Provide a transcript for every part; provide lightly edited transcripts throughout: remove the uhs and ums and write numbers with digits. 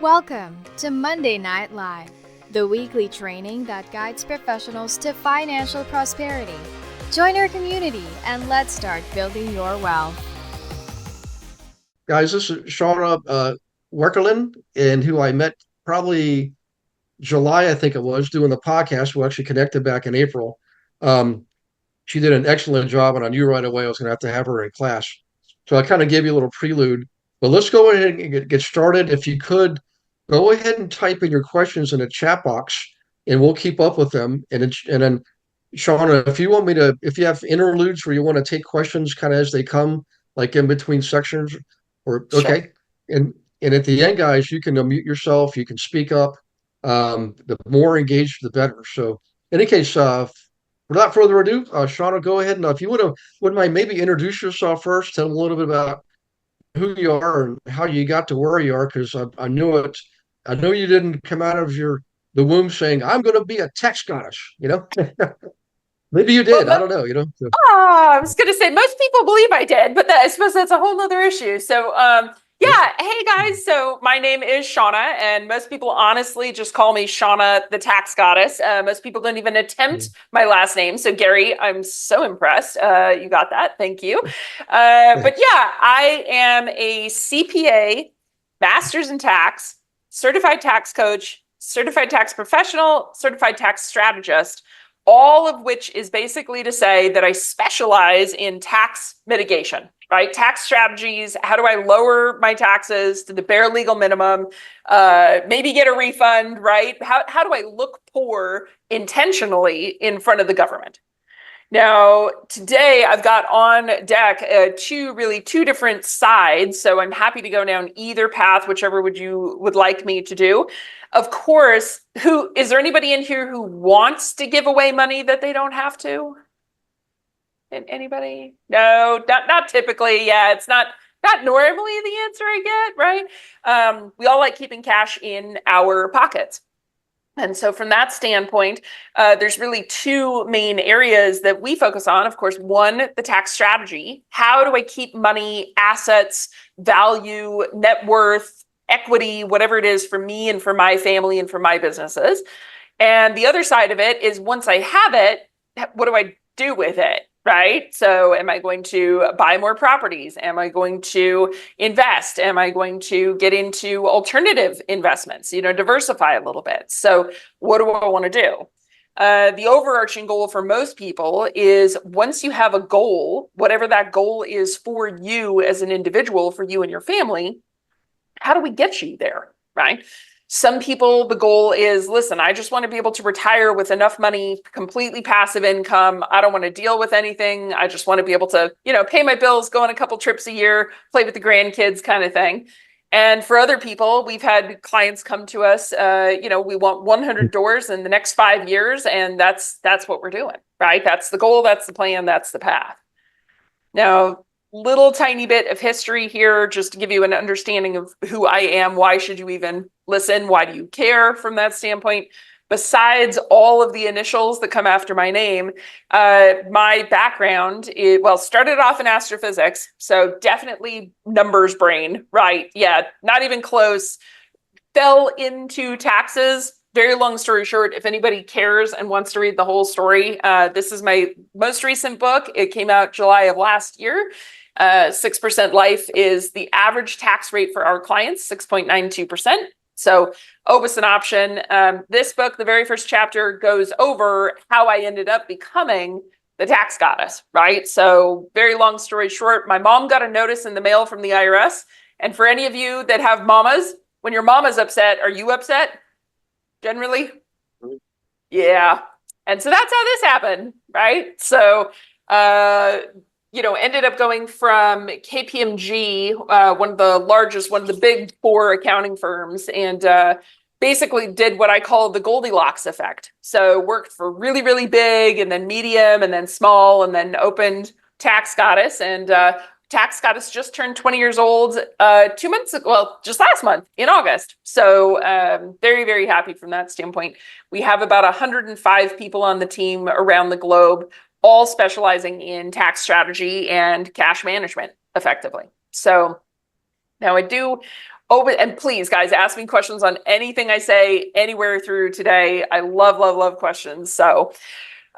Welcome to Monday Night Live, the weekly training that guides professionals to financial prosperity. Join our community and let's start building your wealth. Guys, this is Shauna Werkelin, and who I met probably July, I think it was, doing the podcast. We actually connected back in April. Um, she did an excellent job, and I knew right away I was going to have her in class. So I kind of gave you a little prelude, but let's go ahead and get started. If you could, go ahead and type in your questions in the chat box, and we'll keep up with them. And then, Shauna, if you want me to, if you have interludes where you want to take questions kind of as they come, like in between sections, or Sure. okay, and at the end, guys, you can unmute yourself, you can speak up. The more engaged, the better. So, in any case, without further ado, Shauna, go ahead and if you wouldn't mind maybe introduce yourself first, tell them a little bit about who you are and how you got to where you are, because I know it. I know you didn't come out of the womb saying I'm going to be a tax goddess. Maybe you did. I don't know. So. I was going to say most people believe I did, but I suppose that's a whole nother issue. So, yeah. Hey guys. So my name is Shauna, and most people honestly just call me Shauna, the tax goddess. Most people don't even attempt my last name. So Gary, I'm so impressed. You got that. Thank you. But yeah, I am a CPA, master's in tax, certified tax coach, certified tax professional, certified tax strategist. All of which is basically to say that I specialize in tax mitigation, right? Tax strategies. How do I lower my taxes to the bare legal minimum? Maybe get a refund, right? How do I look poor intentionally in front of the government? Now, today I've got on deck two different sides. So I'm happy to go down either path, whichever you would like me to do. Of course, is there anybody in here who wants to give away money that they don't have to? Anybody? No, not typically. Yeah, it's not normally the answer I get, right? We all like keeping cash in our pockets. And so from that standpoint, there's really two main areas that we focus on. Of course, one, the tax strategy. How do I keep money, assets, value, net worth, equity, whatever it is for me and for my family and for my businesses? And the other side of it is once I have it, what do I do with it? Right? So am I going to buy more properties? Am I going to invest? Am I going to get into alternative investments, diversify a little bit? So what do I want to do? The overarching goal for most people is once you have a goal, whatever that goal is for you as an individual, for you and your family, how do we get you there? Right? Some people, the goal is, listen, I just want to be able to retire with enough money, completely passive income. I don't want to deal with anything. I just want to be able to, pay my bills, go on a couple trips a year, play with the grandkids kind of thing. And for other people, we've had clients come to us, we want 100 doors in the next 5 years. And that's what we're doing, right? That's the goal. That's the plan. That's the path. Now, little tiny bit of history here, just to give you an understanding of who I am. Why should you even listen? Why do you care from that standpoint? Besides all of the initials that come after my name, my background started off in astrophysics. So definitely numbers brain, right? Yeah, not even close. Fell into taxes. Very long story short, if anybody cares and wants to read the whole story, this is my most recent book. It came out July of last year. 6% life is the average tax rate for our clients, 6.92%. So always an option. This book, the very first chapter, goes over how I ended up becoming the tax goddess, right? So very long story short, my mom got a notice in the mail from the IRS. And for any of you that have mamas, when your mama's upset, are you upset? Generally? Yeah. And so that's how this happened, right? So, ended up going from KPMG, one of the big four accounting firms, and basically did what I call the Goldilocks effect. So worked for really, really big, and then medium, and then small, and then opened Tax Goddess. And Tax Goddess just turned 20 years old 2 months ago, well, just last month in August. So very, very happy from that standpoint. We have about 105 people on the team around the globe, all specializing in tax strategy and cash management effectively. So now I do and please, guys, ask me questions on anything I say anywhere through today. I love questions. So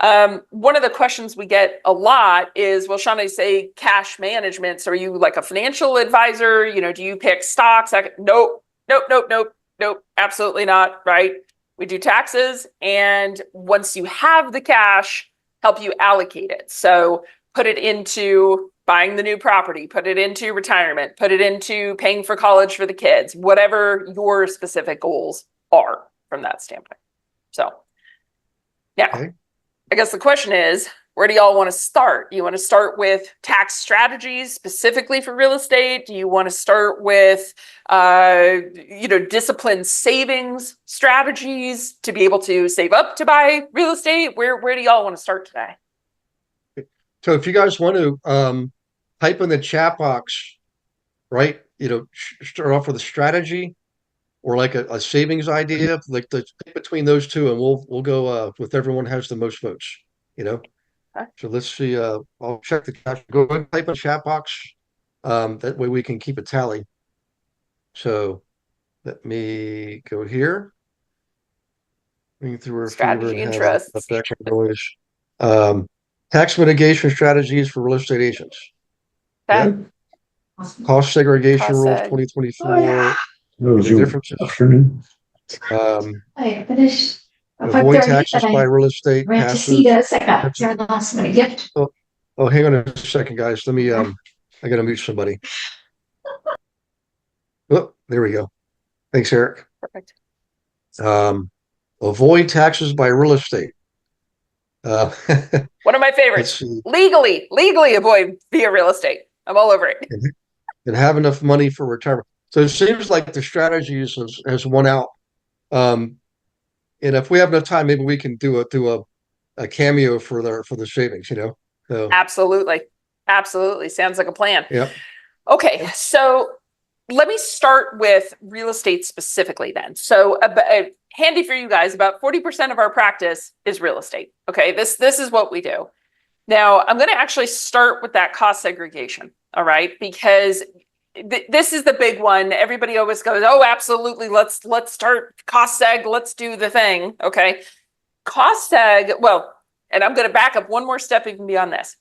one of the questions we get a lot is, well, Shauna, you say cash management. So are you like a financial advisor? You know, do you pick stocks? Nope. Absolutely not. Right. We do taxes. And once you have the cash, help you allocate it. So put it into buying the new property, put it into retirement, put it into paying for college for the kids, whatever your specific goals are from that standpoint. So now, okay. I guess the question is, where do y'all want to start? You want to start with tax strategies specifically for real estate? Do you want to start with, disciplined savings strategies to be able to save up to buy real estate? Where do y'all want to start today? So if you guys want to type in the chat box, right, start off with a strategy or like a savings idea, like the between those two, and we'll go with everyone has the most votes, Okay. So let's see. I'll check the chat. Go ahead and type in the chat box. That way we can keep a tally. So let me go here. Through strategy interests. Noise. Tax mitigation strategies for real estate agents. Okay. Yeah. Cost segregation rules 2024. Differences. I finished. Avoid taxes by real estate. Ran to see this. I got your last minute gift. Oh, hang on a second, guys. Let me. I gotta mute somebody. Oh, there we go. Thanks, Eric. Perfect. Avoid taxes by real estate. One of my favorites. Legally avoid via real estate. I'm all over it. And have enough money for retirement. So it seems like the strategies has won out. And if we have enough time, maybe we can do a cameo for the savings. So. Absolutely. Sounds like a plan. Yep. Okay, so let me start with real estate specifically then. So handy for you guys, about 40% of our practice is real estate. Okay, this is what we do. Now, I'm going to actually start with that cost segregation. All right, because this is the big one. Everybody always goes, oh, absolutely. Let's start cost seg. Let's do the thing. Okay. Cost seg. Well, and I'm going to back up one more step even beyond this.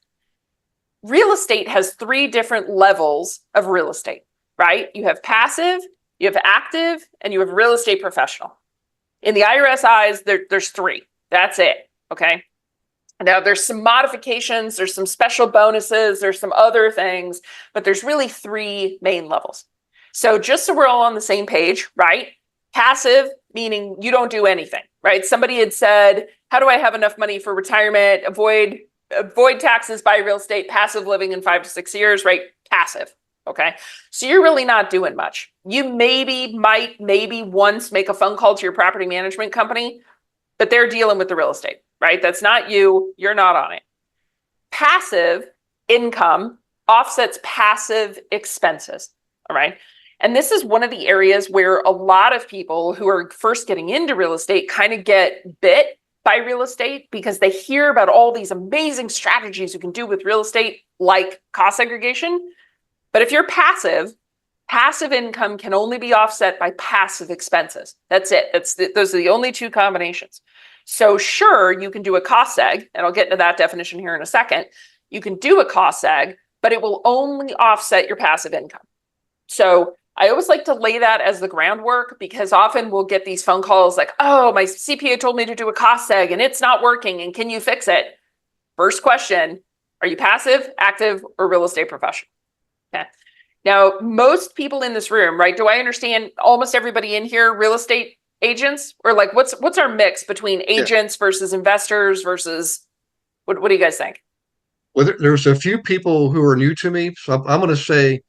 Real estate has 3 different levels of real estate, right? You have passive, you have active, and you have real estate professional. In the IRS eyes, there's 3. That's it. Okay. Now, there's some modifications, there's some special bonuses, there's some other things, but there's really 3 main levels. So just so we're all on the same page, right? Passive, meaning you don't do anything, right? Somebody had said, how do I have enough money for retirement, avoid taxes, buy real estate, passive living in 5 to 6 years, right? Passive, okay? So you're really not doing much. You maybe once make a phone call to your property management company, but they're dealing with the real estate. Right? That's not you. You're not on it. Passive income offsets passive expenses. All right. And this is one of the areas where a lot of people who are first getting into real estate kind of get bit by real estate because they hear about all these amazing strategies you can do with real estate, like cost segregation. But if you're passive income can only be offset by passive expenses. That's it. Those are the only 2 combinations. So sure, you can do a cost seg, and I'll get into that definition here in a second. You can do a cost seg, but it will only offset your passive income. So I always like to lay that as the groundwork because often we'll get these phone calls like, oh, my CPA told me to do a cost seg and it's not working and can you fix it? First question, are you passive, active, or real estate professional? Okay. Now, most people in this room, right? Do I understand almost everybody in here real estate agents, or like what's our mix between agents versus investors versus what do you guys think? Well, there's a few people who are new to me, so I'm going to say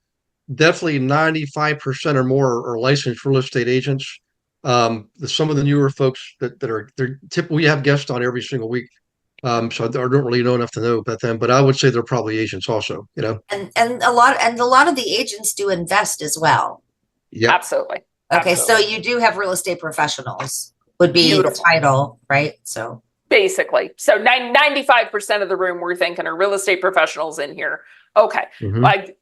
definitely 95% or more are licensed real estate agents. Some of the newer folks they're typically, we have guests on every single week, so I don't really know enough to know about them, but I would say they're probably agents also. And a lot of the agents do invest as well. Yeah, absolutely. Okay, so you do have real estate professionals would be the title, right? So basically, so 95% of the room we're thinking are real estate professionals in here. Okay,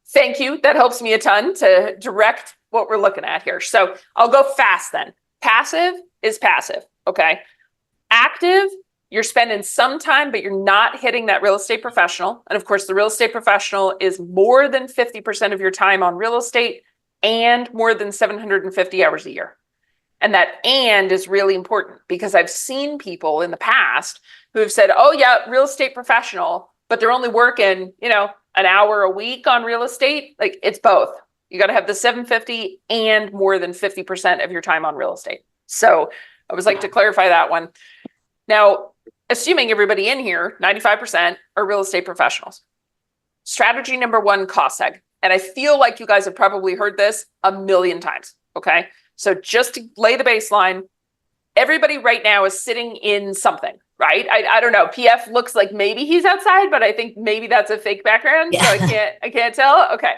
thank you. That helps me a ton to direct what we're looking at here. So I'll go fast then. Passive is passive. Okay. Active, you're spending some time, but you're not hitting that real estate professional. And of course, the real estate professional is more than 50% of your time on real estate and more than 750 hours a year. And that and is really important because I've seen people in the past who have said, oh yeah, real estate professional, but they're only working, an hour a week on real estate. Like it's both. You got to have the 750 and more than 50% of your time on real estate. So I always like to clarify that one. Now, assuming everybody in here, 95% are real estate professionals. Strategy number one, cost seg. And I feel like you guys have probably heard this a million times. Okay. So just to lay the baseline, everybody right now is sitting in something, right? I don't know. PF looks like maybe he's outside, but I think maybe that's a fake background. Yeah. So I can't tell. Okay.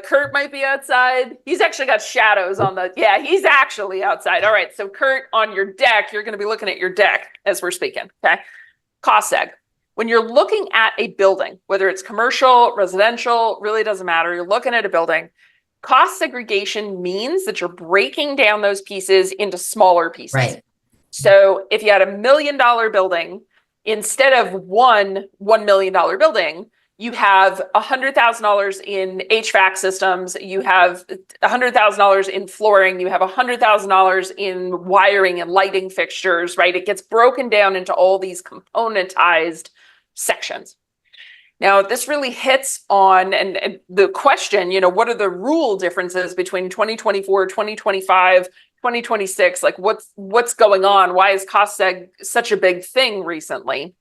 Kurt might be outside. He's actually got shadows on he's actually outside. All right. So Kurt, on your deck, you're going to be looking at your deck as we're speaking. Okay. Cost seg. When you're looking at a building, whether it's commercial, residential, really doesn't matter. You're looking at a building. Cost segregation means that you're breaking down those pieces into smaller pieces. Right. So if you had $1 million building, instead of $1 million building, you have $100,000 in HVAC systems, you have $100,000 in flooring, you have $100,000 in wiring and lighting fixtures, right? It gets broken down into all these componentized sections. Now, this really hits on and the question, what are the rule differences between 2024, 2025, 2026? Like what's going on? Why is cost seg such a big thing recently?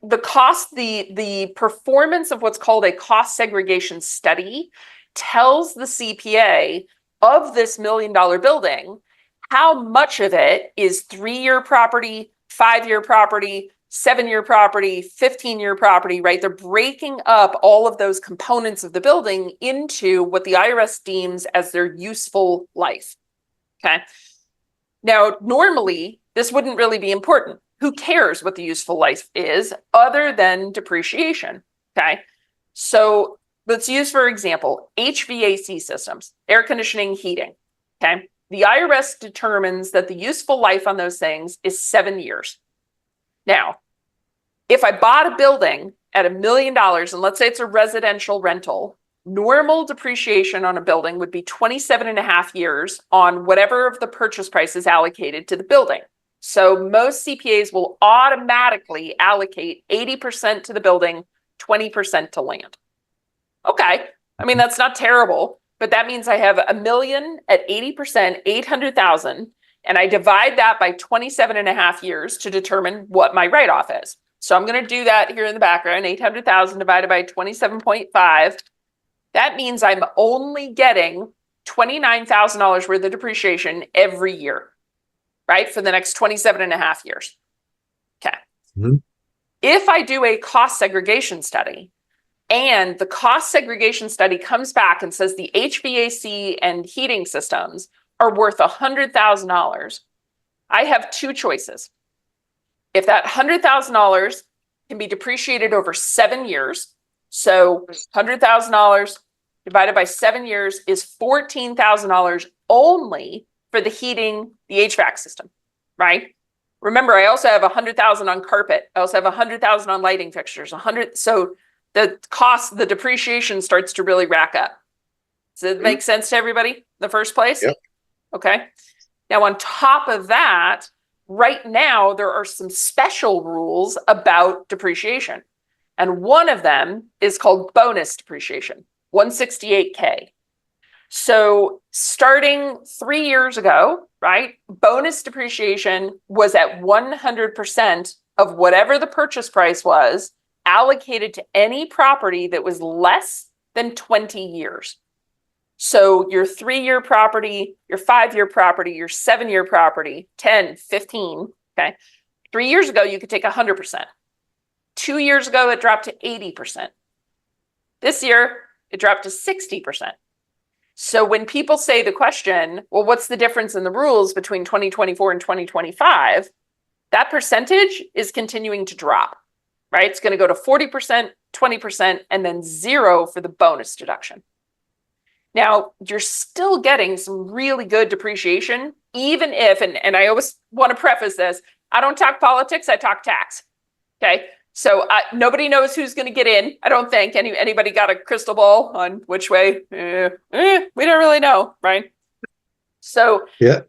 The performance of what's called a cost segregation study tells the CPA of this $1 million building, how much of it is 3-year property, 5-year property, 7-year property, 15-year property, right? They're breaking up all of those components of the building into what the IRS deems as their useful life. Okay. Now, normally, this wouldn't really be important. Who cares what the useful life is other than depreciation? Okay. So let's use, for example, HVAC systems, air conditioning, heating. Okay. The IRS determines that the useful life on those things is 7 years. Now, if I bought a building at $1 million, and let's say it's a residential rental, normal depreciation on a building would be 27.5 years on whatever of the purchase price is allocated to the building. So most CPAs will automatically allocate 80% to the building, 20% to land. Okay, I mean, that's not terrible, but that means I have $1 million at 80%, 800,000, and I divide that by 27.5 years to determine what my write-off is. So I'm going to do that here in the background, 800,000 divided by 27.5. That means I'm only getting $29,000 worth of depreciation every year, right? For the next 27.5 years. Okay. Mm-hmm. If I do a cost segregation study and the cost segregation study comes back and says the HVAC and heating systems are worth $100,000, I have two choices. If that $100,000 can be depreciated over 7 years, so $100,000 divided by 7 years is $14,000 only for the heating, the HVAC system, right? Remember, I also have $100,000 on carpet. I also have $100,000 on lighting fixtures, 100. So the cost, the depreciation starts to really rack up. Does it make sense to everybody in the first place? Yep. Okay. Now, on top of that, right now, there are some special rules about depreciation. And one of them is called bonus depreciation, 168K. So starting 3 years ago, right, bonus depreciation was at 100% of whatever the purchase price was allocated to any property that was less than 20 years. So your 3-year property, your 5-year property, your 7-year property, 10, 15, okay? 3 years ago, you could take 100%. 2 years ago, it dropped to 80%. This year, it dropped to 60%. So when people say the question, well, what's the difference in the rules between 2024 and 2025? That percentage is continuing to drop, right? It's going to go to 40%, 20%, and then 0 for the bonus deduction. Now, you're still getting some really good depreciation, even if, and I always want to preface this, I don't talk politics, I talk tax. Okay. So nobody knows who's going to get in. I don't think anybody got a crystal ball on which way. We don't really know, right? So, Yeah.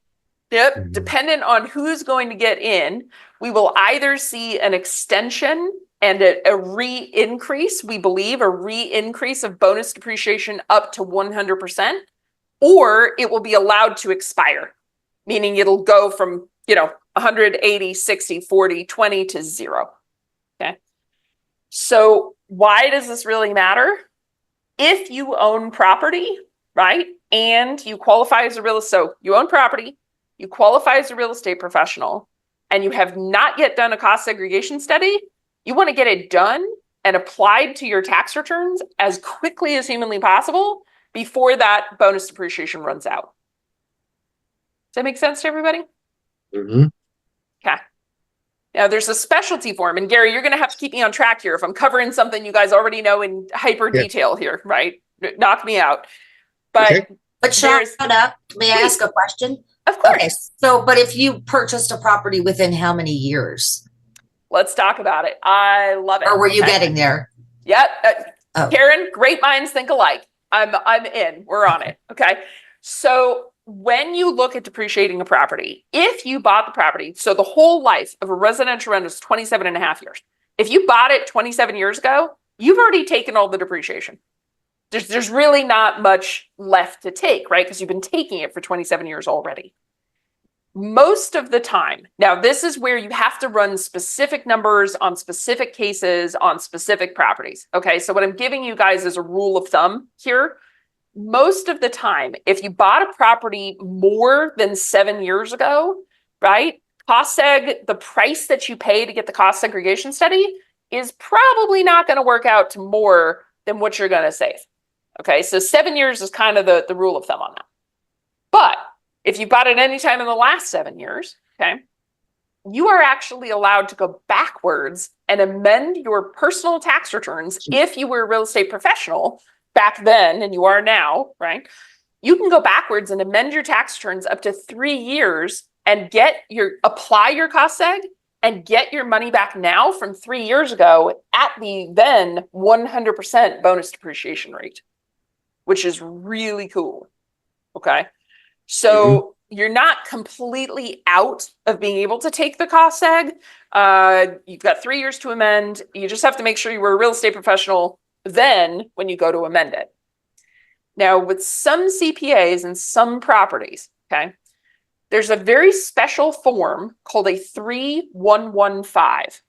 yep, dependent on who's going to get in, we will either see an extension and a re-increase, we believe, a re-increase of bonus depreciation up to 100%, or it will be allowed to expire, meaning it'll go from, 180, 60, 40, 20 to 0. Okay. So why does this really matter? If you own property, right, and you qualify as so you own property, you qualify as a real estate professional, and you have not yet done a cost segregation study, you want to get it done and applied to your tax returns as quickly as humanly possible before that bonus depreciation runs out. Does that make sense to everybody? Mm-hmm. Okay. Now there's a specialty form, and Gary, you're going to have to keep me on track here if I'm covering something you guys already know in hyper detail here, right? Knock me out. But Okay. But shut up. May I ask a question? Of course. Okay, so, but if you purchased a property within how many years? Let's talk about it. I love it. Or were you getting there? Yep. Oh. Karen, great minds think alike. I'm in. We're on it. Okay. So when you look at depreciating a property, if you bought the property, so the whole life of a residential rent is 27 and a half years. If you bought it 27 years ago, you've already taken all the depreciation. There's really not much left to take, right? Because you've been taking it for 27 years already. Most of the time, now this is where you have to run specific numbers on specific cases on specific properties. Okay, so what I'm giving you guys is a rule of thumb here. Most of the time, if you bought a property more than 7 years ago, right, cost seg, the price that you pay to get the cost segregation study is probably not going to work out to more than what you're going to save. Okay, so 7 years is kind of the rule of thumb on that. But if you bought it any time in the last 7 years, okay, you are actually allowed to go backwards and amend your personal tax returns if you were a real estate professional back then, and you are now, right? You can go backwards and amend your tax returns up to 3 years and apply your cost seg and get your money back now from 3 years ago at the then 100% bonus depreciation rate, which is really cool. Okay. So you're not completely out of being able to take the cost seg. You've got 3 years to amend. You just have to make sure you were a real estate professional then when you go to amend it. Now, with some CPAs and some properties, okay, there's a very special form called a 3115.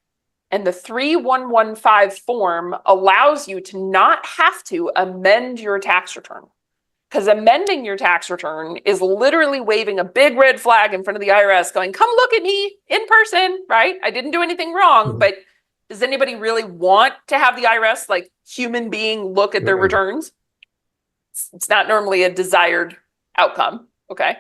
And the 3115 form allows you to not have to amend your tax return. Because amending your tax return is literally waving a big red flag in front of the IRS going, come look at me in person, right? I didn't do anything wrong, but does anybody really want to have the IRS, like human being, look at their returns? It's not normally a desired outcome, okay?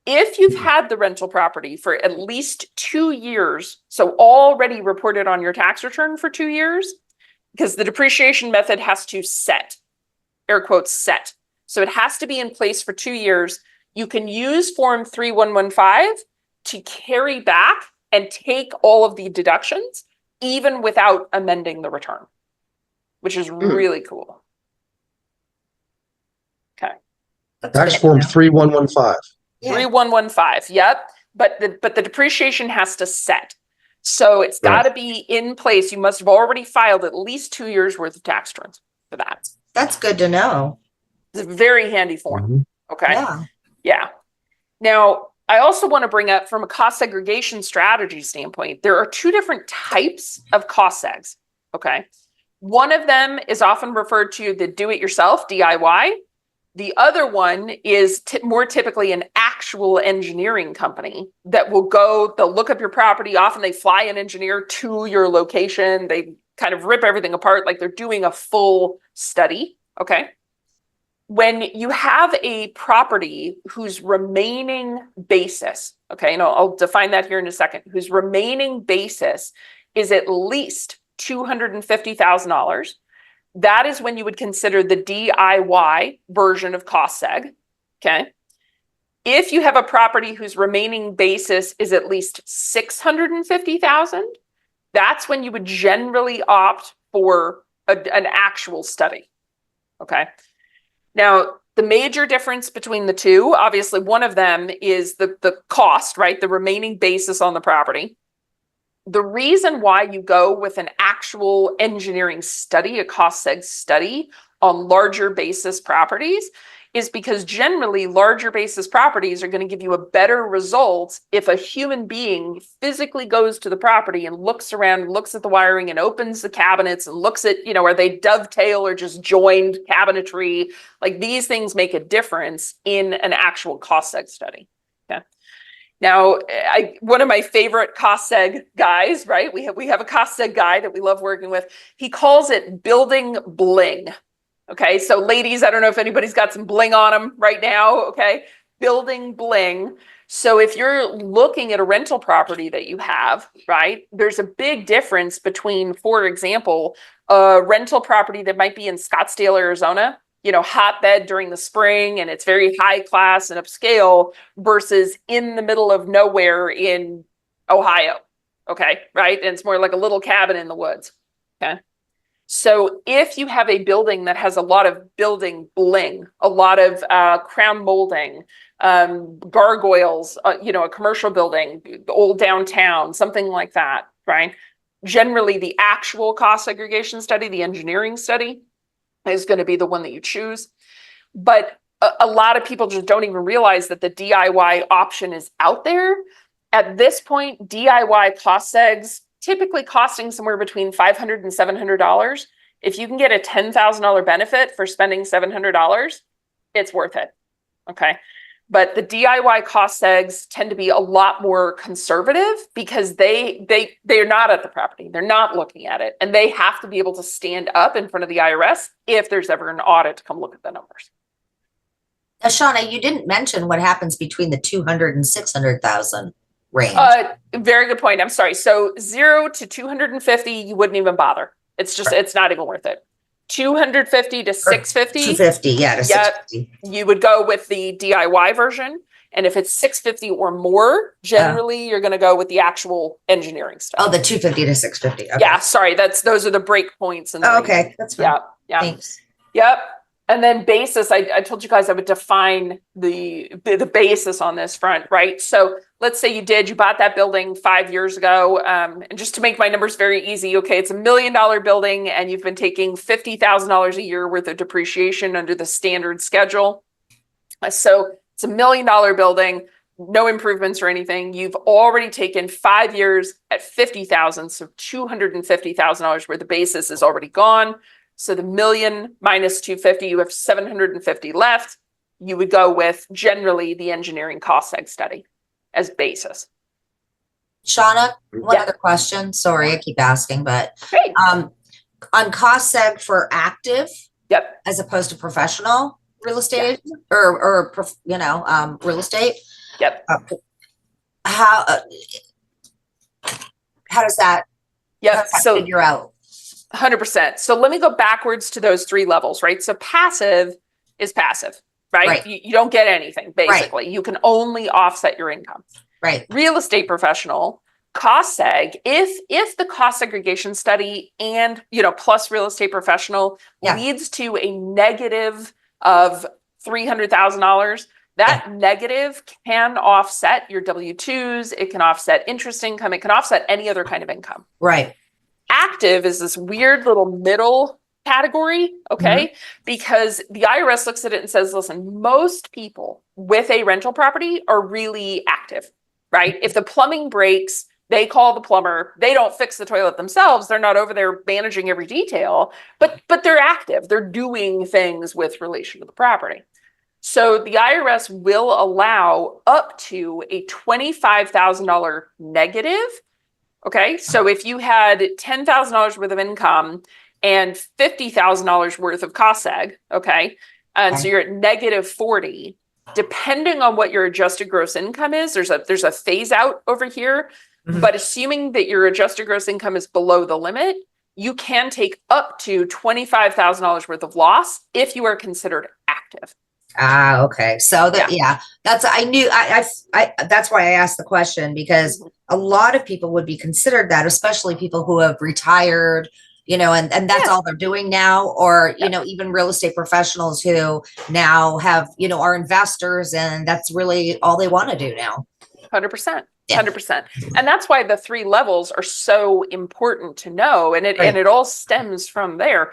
If you've had the rental property for at least 2 years, so already reported on your tax return for 2 years, because the depreciation method has to set, air quotes, set. So it has to be in place for 2 years. You can use Form 3115 to carry back and take all of the deductions, even without amending the return, which is really cool. Okay. Tax Form 3115. Yeah. 3115, yep. But the depreciation has to set. So it's got to be in place. You must have already filed at least 2 years worth of tax returns for that. That's good to know. It's a very handy form. Okay. Yeah. Yeah. Now, I also want to bring up, from a cost segregation strategy standpoint, there are 2 different types of cost segs. Okay. One of them is often referred to the do-it-yourself, DIY. The other one is more typically an actual engineering company that will they'll look up your property. Often they fly an engineer to your location. They kind of rip everything apart like they're doing a full study. Okay. When you have a property whose remaining basis, okay, and I'll define that here in a second, whose remaining basis is at least $250,000, that is when you would consider the DIY version of cost seg. Okay. If you have a property whose remaining basis is at least 650,000, that's when you would generally opt for an actual study. Okay. Now, the major difference between the two, obviously one of them is the cost, right? The remaining basis on the property. The reason why you go with an actual engineering study, a cost seg study on larger basis properties, is because generally larger basis properties are going to give you a better result if a human being physically goes to the property and looks around, looks at the wiring and opens the cabinets and looks at, are they dovetail or just joined cabinetry? Like these things make a difference in an actual cost seg study. Okay. Now, one of my favorite cost seg guys, right? We have a cost seg guy that we love working with. He calls it building bling. Okay, so ladies, I don't know if anybody's got some bling on them right now, okay? Building bling. So if you're looking at a rental property that you have, right, there's a big difference between, for example, a rental property that might be in Scottsdale, Arizona, hotbed during the spring, and it's very high class and upscale versus in the middle of nowhere in Ohio, okay, right? And it's more like a little cabin in the woods, okay? So if you have a building that has a lot of building bling, a lot of crown molding, gargoyles, a commercial building, old downtown, something like that, right? Generally, the actual cost segregation study, the engineering study, is going to be the one that you choose. But a lot of people just don't even realize that the DIY option is out there. At this point, DIY cost segs typically costing somewhere between $500 and $700. If you can get a $10,000 benefit for spending $700, it's worth it. Okay. But the DIY cost segs tend to be a lot more conservative because they're not at the property. They're not looking at it. And they have to be able to stand up in front of the IRS if there's ever an audit to come look at the numbers. Shauna, you didn't mention what happens between the 200 and 600,000 range. Very good point. I'm sorry. So 0 to 250, you wouldn't even bother. It's just, it's not even worth it. 250 to 650. 250, yeah, to 650. You would go with the DIY version. And if it's 650 or more, generally you're going to go with the actual engineering stuff. Oh, the 250 to 650. Okay. Yeah, sorry. Those are the break points. Okay, that's fine. Yeah. Thanks. Yep. And then basis, I told you guys I would define the basis on this front, right? So let's say you bought that building 5 years ago. And just to make my numbers very easy, okay, it's $1 million building and you've been taking $50,000 a year worth of depreciation under the standard schedule. So it's $1 million building, no improvements or anything. You've already taken 5 years at $50,000, so $250,000 where the basis is already gone. So the $1 million minus 250, you have 750 left. You would go with generally the engineering cost seg study as basis. Shauna, one other question. Sorry, I keep asking, but Great. On cost seg for active, Yep. as opposed to professional real estate agent or real estate. Yep. How does that? Yep. How does that So figure out? 100%. So let me go backwards to those three levels, right? So passive is passive, right? Right. You don't get anything, basically. Right. You can only offset your income. Right. Real estate professional, cost seg, if the cost segregation study and, plus real estate professional leads to a negative of $300,000, that negative can offset your W-2s. It can offset interest income. It can offset any other kind of income. Right. Active is this weird little middle category, okay? Because the IRS looks at it and says, listen, most people with a rental property are really active, right? If the plumbing breaks, they call the plumber. They don't fix the toilet themselves. They're not over there managing every detail, but they're active. They're doing things with relation to the property. So the IRS will allow up to a $25,000 negative. Okay, so if you had $10,000 worth of income and $50,000 worth of cost seg, okay, and so you're at negative 40, depending on what your adjusted gross income is, there's a phase out over here, but assuming that your adjusted gross income is below the limit, you can take up to $25,000 worth of loss if you are considered active. Ah, okay. So that, yeah, that's, I knew, that's why I asked the question, because a lot of people would be considered that, especially people who have retired, you know, and that's all they're doing now, or, you know, even real estate professionals who now have, you know, are investors, and that's really all they want to do now. 100%. 100%. And that's why the 3 levels are so important to know. And it all stems from there.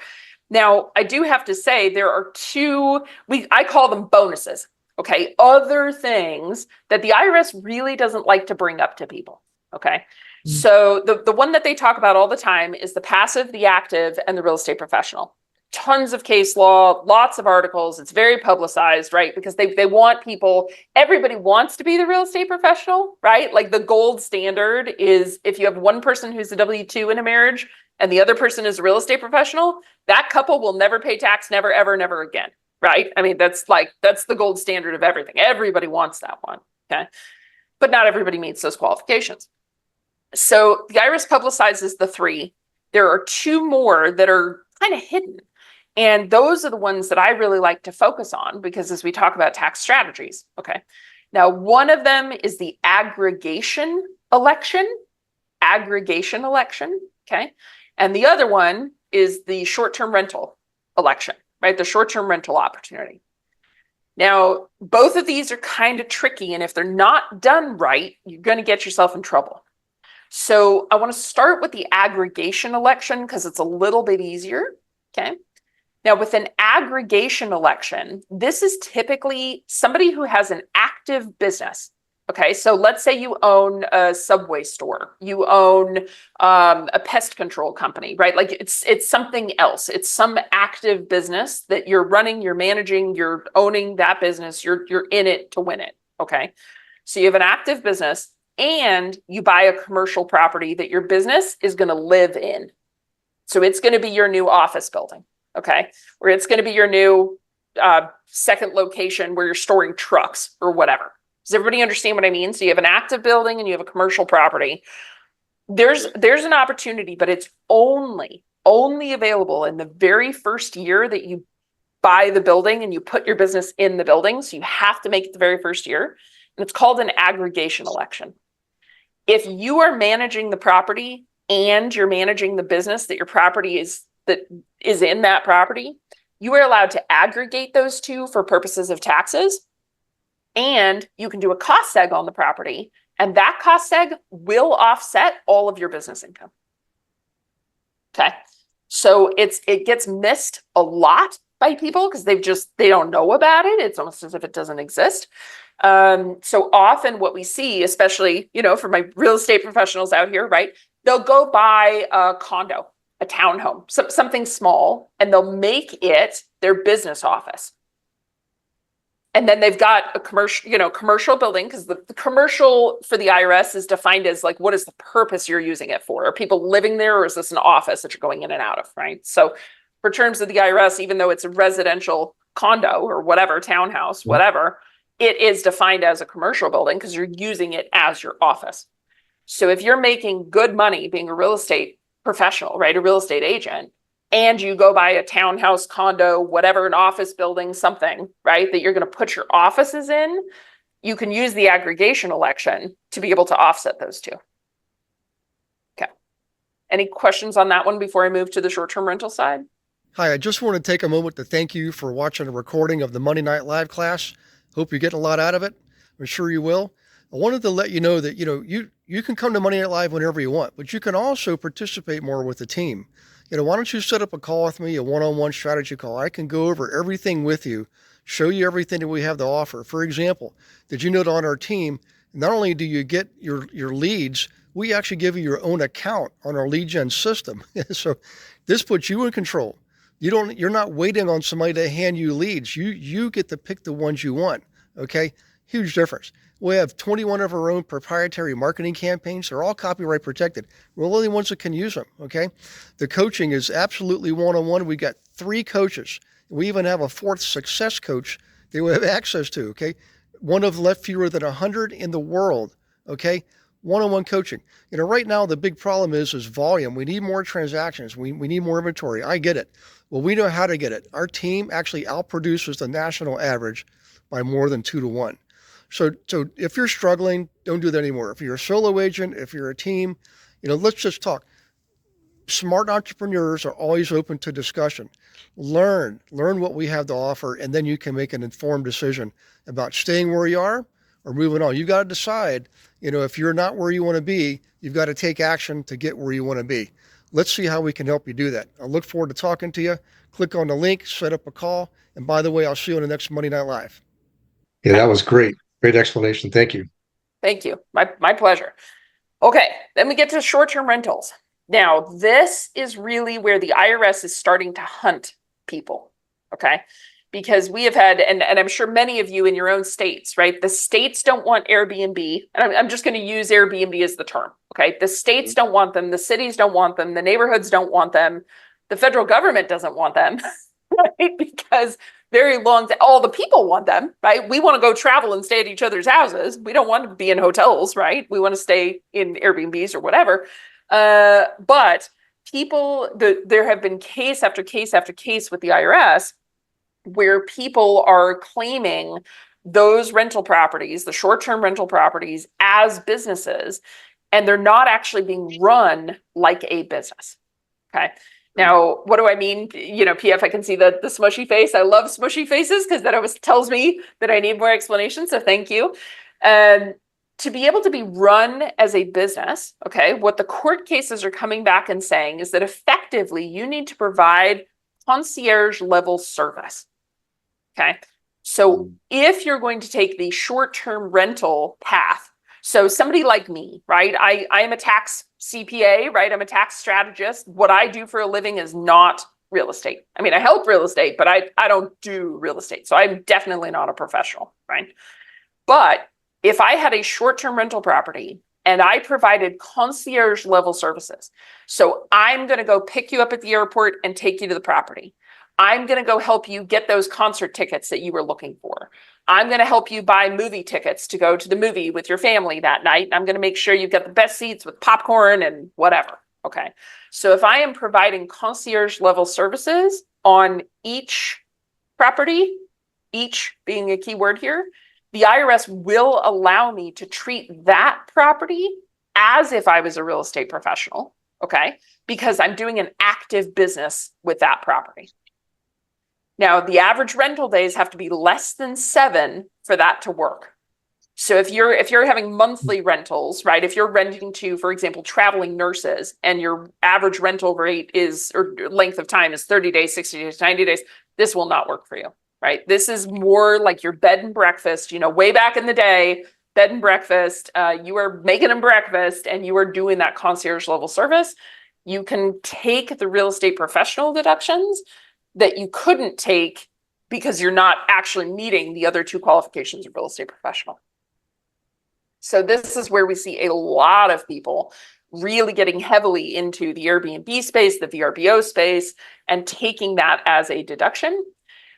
Now, I do have to say there are 2, I call them bonuses. Okay. Other things that the IRS really doesn't like to bring up to people. Okay. So the one that they talk about all the time is the passive, the active, and the real estate professional. Tons of case law, lots of articles. It's very publicized, right? Because they want people, everybody wants to be the real estate professional, right? Like the gold standard is if you have one person who's a W-2 in a marriage and the other person is a real estate professional, that couple will never pay tax, never, ever, never again, right? I mean, that's the gold standard of everything. Everybody wants that one, okay? But not everybody meets those qualifications. So the IRS publicizes the 3. There are 2 more that are kind of hidden. And those are the ones that I really like to focus on, because as we talk about tax strategies, okay. Now, one of them is the aggregation election, okay. And the other one is the short-term rental election, right? The short-term rental opportunity. Now, both of these are kind of tricky, and if they're not done right, you're going to get yourself in trouble. So I want to start with the aggregation election because it's a little bit easier, okay? Now, with an aggregation election, this is typically somebody who has an active business. Okay, so let's say you own a Subway store, you own a pest control company, right? Like it's something else. It's some active business that you're running, you're managing, you're owning that business. You're in it to win it. Okay, so you have an active business, and you buy a commercial property that your business is going to live in. So it's going to be your new office building. Okay, or it's going to be your new second location where you're storing trucks or whatever. Does everybody understand what I mean? So you have an active building and you have a commercial property. There's an opportunity, but it's only available in the very first year that you buy the building and you put your business in the building. So you have to make it the very first year. And it's called an aggregation election. If you are managing the property and you're managing the business that your property is in that property, you are allowed to aggregate those 2 for purposes of taxes. And you can do a cost seg on the property, and that cost seg will offset all of your business income. Okay. So it gets missed a lot by people because they don't know about it. It's almost as if it doesn't exist. So often what we see, especially, you know, for my real estate professionals out here, right? They'll go buy a condo, a townhome, something small, and they'll make it their business office. And then they've got a commercial building, because the commercial for the IRS is defined as like, what is the purpose you're using it for? Are people living there, or is this an office that you're going in and out of, right? So for terms of the IRS, even though it's a residential condo or whatever, townhouse, whatever, it is defined as a commercial building because you're using it as your office. So if you're making good money being a real estate professional, right, a real estate agent, and you go buy a townhouse, condo, whatever, an office building, something, right, that you're going to put your offices in, you can use the aggregation election to be able to offset those 2. Okay. Any questions on that one before I move to the short-term rental side? Hi, I just want to take a moment to thank you for watching a recording of the Monday Night Live class. Hope you're getting a lot out of it. I'm sure you will. I wanted to let you know that, you can come to Monday Night Live whenever you want, but you can also participate more with the team. Why don't you set up a call with me, a one-on-one strategy call? I can go over everything with you, show you everything that we have to offer. For example, did you know that on our team, not only do you get your leads, we actually give you your own account on our lead gen system. So this puts you in control. You're not waiting on somebody to hand you leads. You get to pick the ones you want. Okay. Huge difference. We have 21 of our own proprietary marketing campaigns. They're all copyright protected. We're the only ones that can use them. Okay. The coaching is absolutely one-on-one. We got 3 coaches. We even have a 4th success coach that we have access to. Okay. One of left fewer than 100 in the world. Okay. one-on-one coaching. Right now the big problem is volume. We need more transactions. We need more inventory. I get it. Well, we know how to get it. Our team actually outproduces the national average by more than 2 to 1. So if you're struggling, don't do that anymore. If you're a solo agent, if you're a team, let's just talk. Smart entrepreneurs are always open to discussion. Learn what we have to offer, and then you can make an informed decision about staying where you are or moving on. You've got to decide, if you're not where you want to be, you've got to take action to get where you want to be. Let's see how we can help you do that. I look forward to talking to you. Click on the link, set up a call. And by the way, I'll see you on the next Monday Night Live. Yeah, that was great. Great explanation. Thank you. Thank you. My pleasure. Okay, then we get to short-term rentals. Now, this is really where the IRS is starting to hunt people, okay? Because we have had, and I'm sure many of you in your own states, right? The states don't want Airbnb, and I'm just going to use Airbnb as the term, okay? The states don't want them, the cities don't want them, the neighborhoods don't want them, the federal government doesn't want them, right? Because all the people want them, right? We want to go travel and stay at each other's houses. We don't want to be in hotels, right? We want to stay in Airbnbs or whatever. But people, there have been case after case after case with the IRS where people are claiming those rental properties, the short-term rental properties, as businesses, and they're not actually being run like a business. Okay. Now, what do I mean? PF, I can see the smushy face. I love smushy faces because that always tells me that I need more explanation. So thank you. To be able to be run as a business, okay, what the court cases are coming back and saying is that effectively you need to provide concierge level service. Okay. So if you're going to take the short-term rental path, so somebody like me, right? I am a tax CPA, right? I'm a tax strategist. What I do for a living is not real estate. I mean, I help real estate, but I don't do real estate. So I'm definitely not a professional, right? But if I had a short-term rental property and I provided concierge level services, so I'm going to go pick you up at the airport and take you to the property. I'm going to go help you get those concert tickets that you were looking for. I'm going to help you buy movie tickets to go to the movie with your family that night. I'm going to make sure you've got the best seats with popcorn and whatever. Okay. So if I am providing concierge level services on each property, each being a key word here, the IRS will allow me to treat that property as if I was a real estate professional. Okay. Because I'm doing an active business with that property. Now, the average rental days have to be less than 7 for that to work. So if you're having monthly rentals, right? If you're renting to, for example, traveling nurses and your average rental rate is, or length of time is 30 days, 60 days, 90 days, this will not work for you, right? This is more like your bed and breakfast, way back in the day, bed and breakfast, you are making them breakfast and you are doing that concierge level service. You can take the real estate professional deductions that you couldn't take because you're not actually meeting the other 2 qualifications of real estate professional. So this is where we see a lot of people really getting heavily into the Airbnb space, the VRBO space, and taking that as a deduction.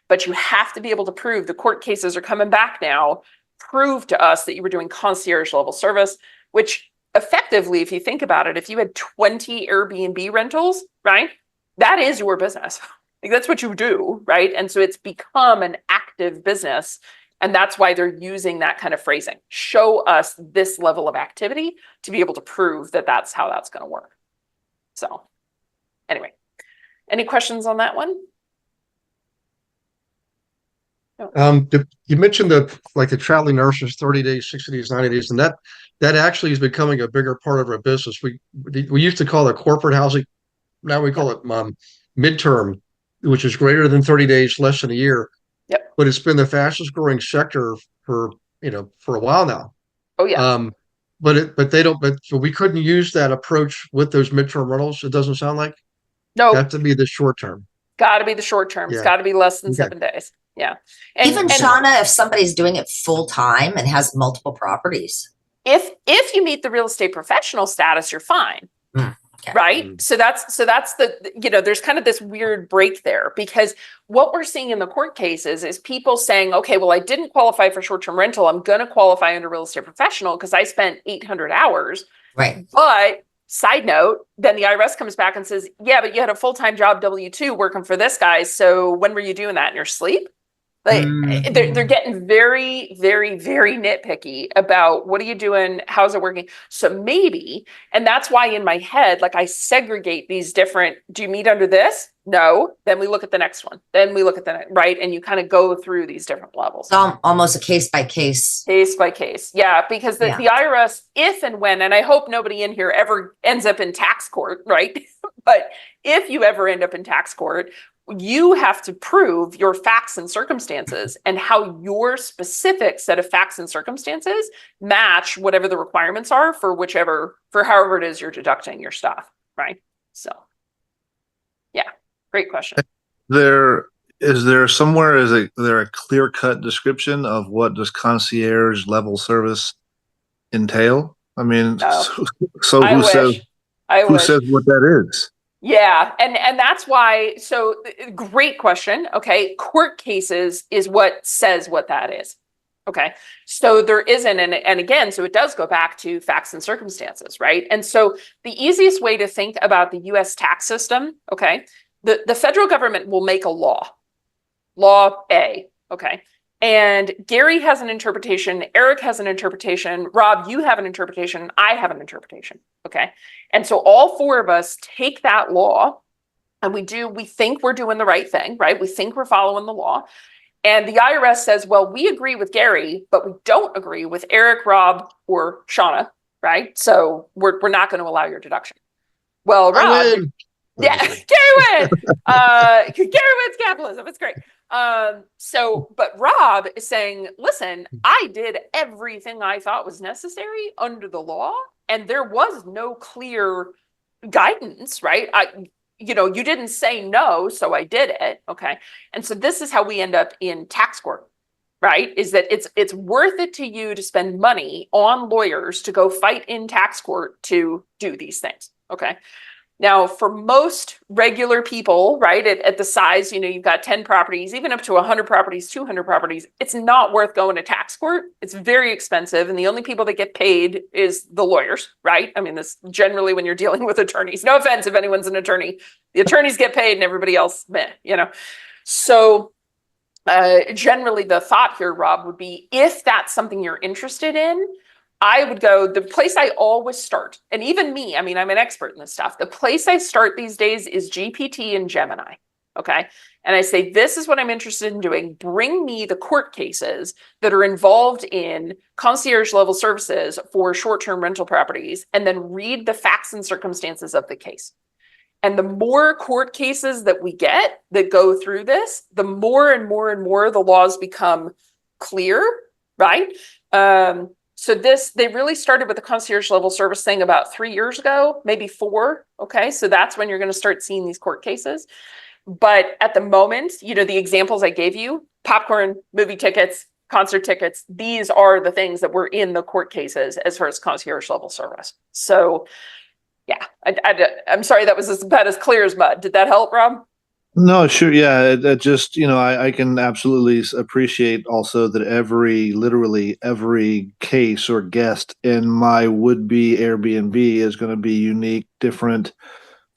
But you have to be able to prove, the court cases are coming back now, prove to us that you were doing concierge level service, which effectively, if you think about it, if you had 20 Airbnb rentals, right, that is your business. Like, that's what you do, right? And so it's become an active business. And that's why they're using that kind of phrasing. Show us this level of activity to be able to prove that that's how that's going to work. So anyway, any questions on that one? No. You mentioned the traveling nurses, 30 days, 60 days, 90 days, and that actually is becoming a bigger part of our business. We used to call it corporate housing. Now we call it midterm, which is greater than 30 days, less than a year. Yep. But it's been the fastest growing sector for a while now. Oh yeah. So we couldn't use that approach with those midterm rentals. It doesn't sound like. No. Have to be the short term. Got to be the short term. Yeah. It's got to be less than 7 days. Yeah. Even Shauna, if somebody's doing it full time and has multiple properties. If you meet the real estate professional status, you're fine. Right. Mm. So that's the, there's kind of this weird break there, because what we're seeing in the court cases is people saying, okay, well, I didn't qualify for short-term rental. I'm going to qualify under real estate professional because I spent 800 hours. Right. But side note, then the IRS comes back and says, yeah, but you had a full-time job W-2 working for this guy. So when were you doing that, in your sleep? Like they're getting very, very, very nitpicky about what are you doing? How's it working? So maybe, and that's why in my head, like I segregate these different, do you meet under this? No. Then we look at the next one. Then we look at the next, right? And you kind of go through these different levels. It's almost a case by case. Case by case. Yeah. Because the IRS, if and when, and I hope nobody in here ever ends up in tax court, right? But if you ever end up in tax court, you have to prove your facts and circumstances and how your specific set of facts and circumstances match whatever the requirements are for however it is you're deducting your stuff, right? So, yeah, great question. Is there somewhere, there a clear-cut description of what does concierge level service entail? I mean, No. so who says what that is? Yeah. And that's why, so great question. Okay. Court cases is what says what that is. Okay. So there isn't, and again, so it does go back to facts and circumstances, right? And so the easiest way to think about the US tax system, okay, the federal government will make a law A, okay? And Gary has an interpretation, Eric has an interpretation, Rob, you have an interpretation, I have an interpretation, okay? And so all four of us take that law and we think we're doing the right thing, right? We think we're following the law. And the IRS says, well, we agree with Gary, but we don't agree with Eric, Rob, or Shauna, right? So we're not going to allow your deduction. Well, Rob, yeah, Gary wins. Gary wins capitalism. It's great. But Rob is saying, listen, I did everything I thought was necessary under the law, and there was no clear guidance, right? You didn't say no, so I did it. Okay. And so this is how we end up in tax court, right? Is that it's worth it to you to spend money on lawyers to go fight in tax court to do these things. Okay. Now, for most regular people, right, at the size, you've got 10 properties, even up to 100 properties, 200 properties, it's not worth going to tax court. It's very expensive. And the only people that get paid is the lawyers, right? I mean, this generally when you're dealing with attorneys, no offense if anyone's an attorney, the attorneys get paid and everybody else, meh, So generally the thought here, Rob, would be if that's something you're interested in, I would go, the place I always start, and even me, I mean, I'm an expert in this stuff. The place I start these days is GPT and Gemini. Okay. And I say, this is what I'm interested in doing. Bring me the court cases that are involved in concierge level services for short-term rental properties, and then read the facts and circumstances of the case. And the more court cases that we get that go through this, the more and more and more the laws become clear, right? So they really started with the concierge level service thing about 3 years ago, maybe 4. Okay. So that's when you're going to start seeing these court cases. But at the moment, the examples I gave you, popcorn, movie tickets, concert tickets, these are the things that were in the court cases as far as concierge level service. So yeah, I'm sorry, that was about as clear as mud. Did that help, Rob? No, sure. Yeah. It just, I can absolutely appreciate also that literally every case or guest in my would-be Airbnb is going to be unique, different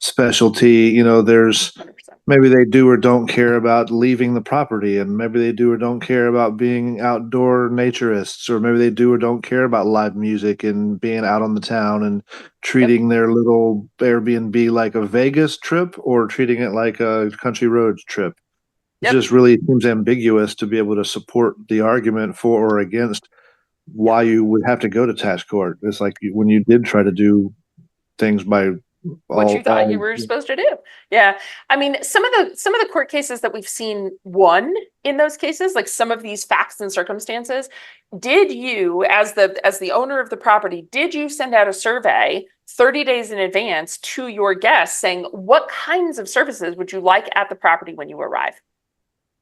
specialty. There's 100%. maybe they do or don't care about leaving the property, and maybe they do or don't care about being outdoor naturists, or maybe they do or don't care about live music and being out on the town and treating their little Airbnb like a Vegas trip or treating it like a country roads trip. It just really seems ambiguous to be able to support the argument for or against why you would have to go to tax court. It's like when you did try to do things by what you thought you were supposed to do. Yeah. I mean, some of the court cases that we've seen won in those cases, like some of these facts and circumstances, did you, as the owner of the property, did you send out a survey 30 days in advance to your guests saying, what kinds of services would you like at the property when you arrive?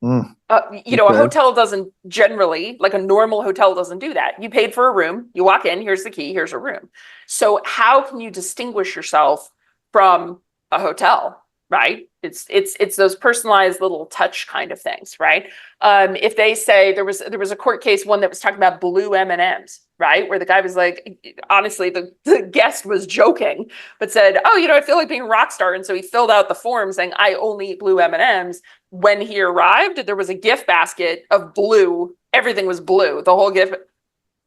A hotel doesn't generally, like a normal hotel doesn't do that. You paid for a room, you walk in, here's the key, here's a room. So how can you distinguish yourself from a hotel, right? It's those personalized little touch kind of things, right? If they say there was a court case, one that was talking about blue M&Ms, right? Where the guy was like, honestly, the guest was joking, but said, oh, I feel like being a rock star. And so he filled out the form saying, I only eat blue M&Ms. When he arrived, there was a gift basket of blue. Everything was blue. The whole gift.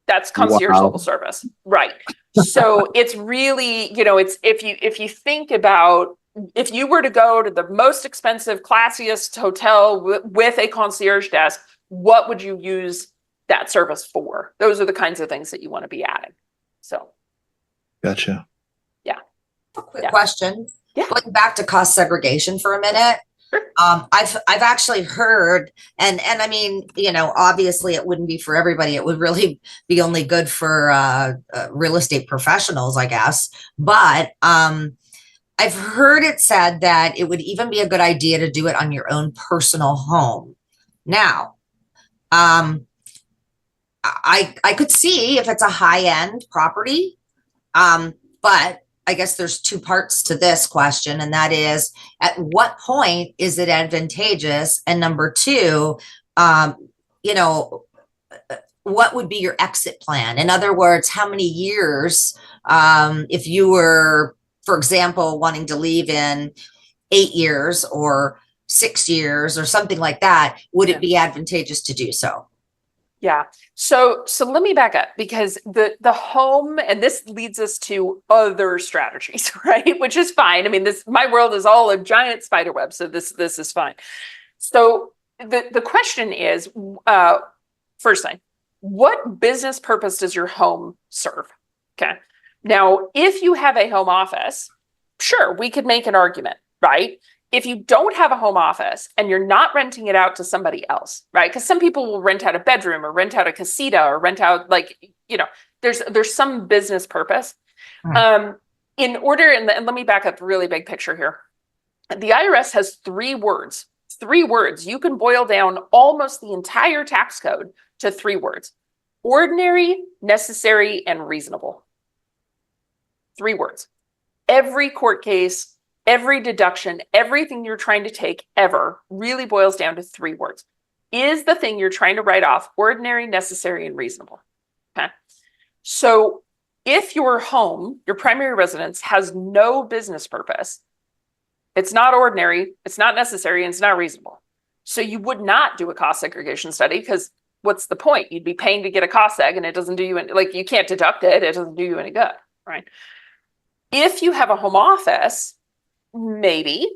That's concierge level service, right? So it's really, it's if you think about, if you were to go to the most expensive, classiest hotel with a concierge desk, what would you use that service for? Those are the kinds of things that you want to be adding. So, Gotcha. Yeah. Quick question. Yeah. Going back to cost segregation for a minute. I've actually heard, and I mean, obviously it wouldn't be for everybody. It would really be only good for real estate professionals, I guess. But I've heard it said that it would even be a good idea to do it on your own personal home. Now, I could see if it's a high-end property, but I guess there's two parts to this question, and that is, at what point is it advantageous? And number two, what would be your exit plan? In other words, how many years, if you were, for example, wanting to leave in 8 years or 6 years or something like that, would it be advantageous to do so? Yeah. So let me back up, because the home, and this leads us to other strategies, right? Which is fine. I mean, my world is all a giant spider web, so this is fine. So the question is, first thing, what business purpose does your home serve? Okay. Now, if you have a home office, sure, we could make an argument, right? If you don't have a home office and you're not renting it out to somebody else, right? Because some people will rent out a bedroom or rent out a casita or rent out, there's some business purpose. In order, and let me back up a really big picture here. The IRS has 3 words. 3 words. You can boil down almost the entire tax code to 3 words: ordinary, necessary, and reasonable. 3 words. Every court case, every deduction, everything you're trying to take ever really boils down to 3 words. Is the thing you're trying to write off ordinary, necessary, and reasonable? Okay. So if your home, your primary residence, has no business purpose, it's not ordinary, it's not necessary, and it's not reasonable. So you would not do a cost segregation study, because what's the point? You'd be paying to get a cost seg, and it doesn't do you any, you can't deduct it. It doesn't do you any good, right? If you have a home office, maybe.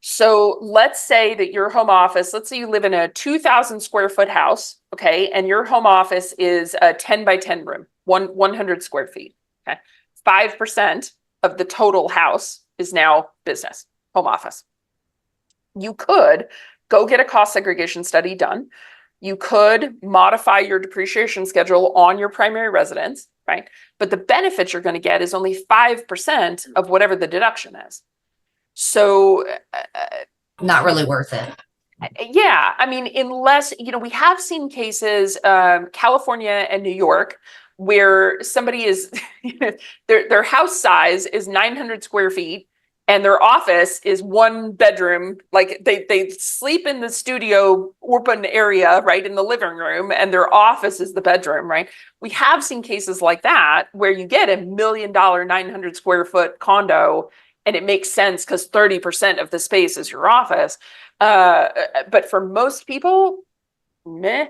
So let's say that your home office, let's say you live in a 2,000 square foot house, okay, and your home office is a 10 by 10 room, 100 square feet, okay? 5% of the total house is now business, home office. You could go get a cost segregation study done. You could modify your depreciation schedule on your primary residence, right? But the benefit you're going to get is only 5% of whatever the deduction is. So Not really worth it. yeah, I mean, unless, we have seen cases, California and New York, where somebody is, their house size is 900 square feet and their office is 1 bedroom. Like they sleep in the studio open area, right, in the living room, and their office is the bedroom, right? We have seen cases like that where you get $1 million 900 square foot condo, and it makes sense because 30% of the space is your office. But for most people, meh.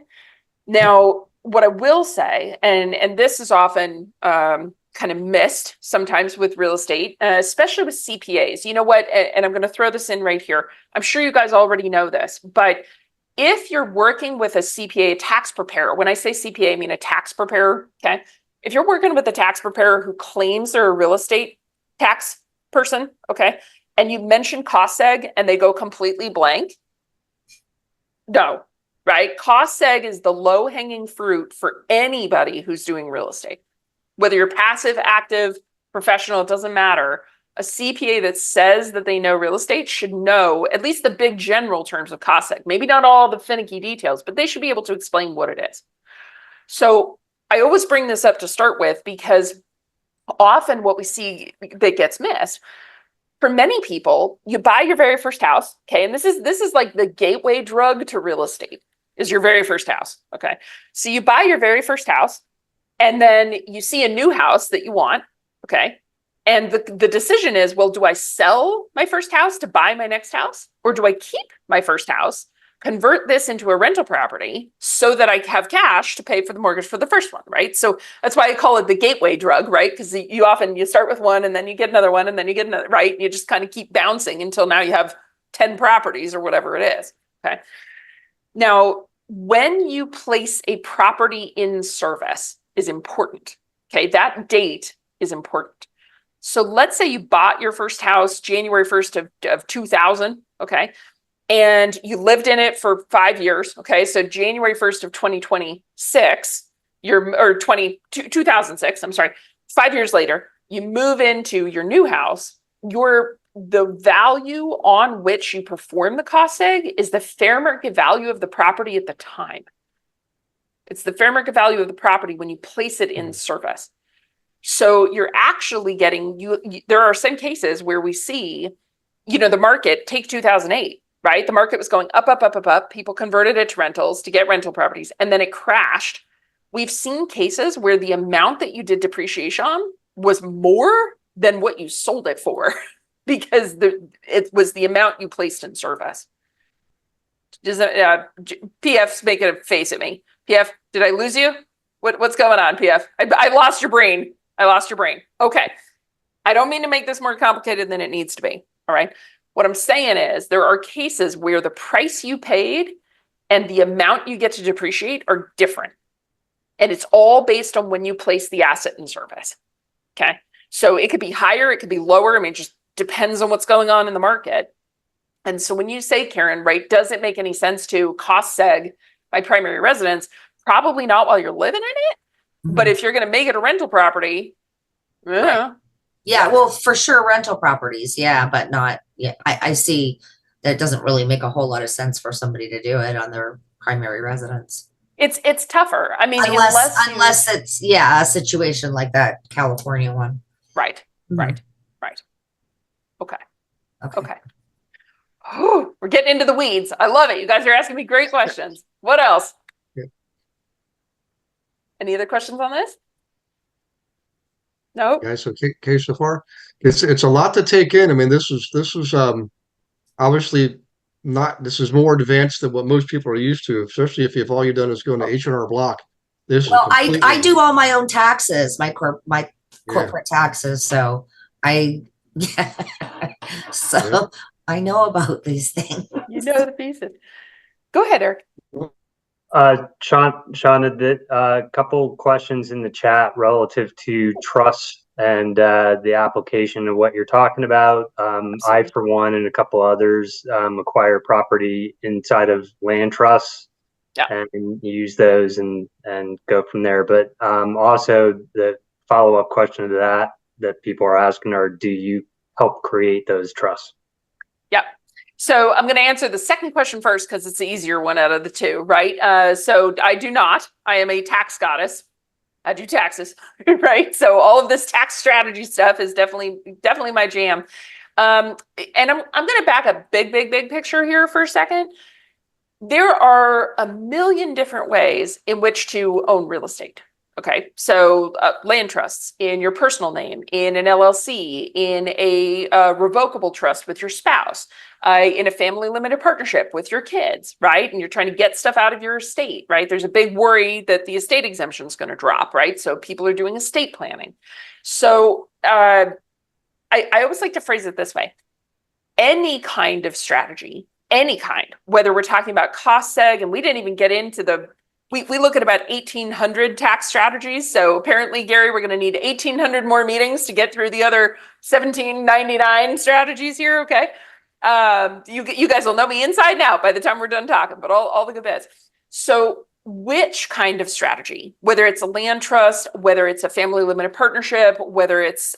Now, what I will say, and this is often kind of missed sometimes with real estate, especially with CPAs. You know what? And I'm going to throw this in right here. I'm sure you guys already know this, but if you're working with a CPA, a tax preparer, when I say CPA, I mean a tax preparer, okay? If you're working with a tax preparer who claims they're a real estate tax person, okay, and you mention cost seg and they go completely blank, no, right? Cost seg is the low-hanging fruit for anybody who's doing real estate. Whether you're passive, active, professional, it doesn't matter. A CPA that says that they know real estate should know at least the big general terms of cost seg. Maybe not all the finicky details, but they should be able to explain what it is. So I always bring this up to start with, because often what we see that gets missed for many people, you buy your very first house. Okay. And this is like the gateway drug to real estate is your very first house. Okay. So you buy your very first house and then you see a new house that you want. Okay. And the decision is, well, do I sell my first house to buy my next house? Or do I keep my first house, convert this into a rental property so that I have cash to pay for the mortgage for the first one, right? So that's why I call it the gateway drug, right? Because you start with one and then you get another one and then you get another, right? You just kind of keep bouncing until now you have 10 properties or whatever it is, okay? Now, when you place a property in service is important, okay? That date is important. So let's say you bought your first house January 1st of 2000, okay? And you lived in it for 5 years, okay? So January 1st of 2026, 2006, I'm sorry, 5 years later, you move into your new house, the value on which you perform the cost seg is the fair market value of the property at the time. It's the fair market value of the property when you place it in service. So you're actually getting, there are some cases where we see, the market, take 2008, right? The market was going up, up, up, up, up. People converted it to rentals to get rental properties, and then it crashed. We've seen cases where the amount that you did depreciation on was more than what you sold it for because it was the amount you placed in service. Does PF's making a face at me. PF, did I lose you? What's going on, PF? I lost your brain. Okay. I don't mean to make this more complicated than it needs to be. All right. What I'm saying is there are cases where the price you paid and the amount you get to depreciate are different. And it's all based on when you place the asset in service. Okay. So it could be higher, it could be lower. I mean, it just depends on what's going on in the market. And so when you say, Karen, right, does it make any sense to cost seg my primary residence? Probably not while you're living in it. But if you're going to make it a rental property, Right. Yeah, well, for sure, rental properties, yeah, but not. Yeah, I see that it doesn't really make a whole lot of sense for somebody to do it on their primary residence. It's tougher. I mean, unless it's a situation like that California one. Right. Okay. We're getting into the weeds. I love it. You guys are asking me great questions. What else? Any other questions on this? No. Guys, okay so far. It's a lot to take in. I mean, this is obviously not. This is more advanced than what most people are used to, especially if all you've done is go to H&R Block. I do all my own taxes, my corporate taxes, so I know these things. You know the pieces. Go ahead, Eric. Shauna, a couple questions in the chat relative to trusts and the application of what you're talking about. I, for one, and a couple others, acquire property inside of land trusts and use those and go from there. But also the follow-up question to that people are asking are, do you help create those trusts? Yep. So I'm going to answer the second question first because it's the easier one out of the two, right? So I do not. I am a tax goddess. I do taxes, right? So all of this tax strategy stuff is definitely my jam. And I'm going to back a big picture here for a second. There are a million different ways in which to own real estate. Okay, so land trusts in your personal name, in an LLC, in a revocable trust with your spouse, in a family limited partnership with your kids, right? And you're trying to get stuff out of your estate, right? There's a big worry that the estate exemption is going to drop, right? So people are doing estate planning. So I always like to phrase it this way. Any kind of strategy, whether we're talking about cost seg, and we didn't even get into we look at about 1,800 tax strategies. So apparently, Gary, we're going to need 1,800 more meetings to get through the other 1,799 strategies here. Okay. You guys will know me inside and out by the time we're done talking, but all the good bits. So which kind of strategy, whether it's a land trust, whether it's a family limited partnership, whether it's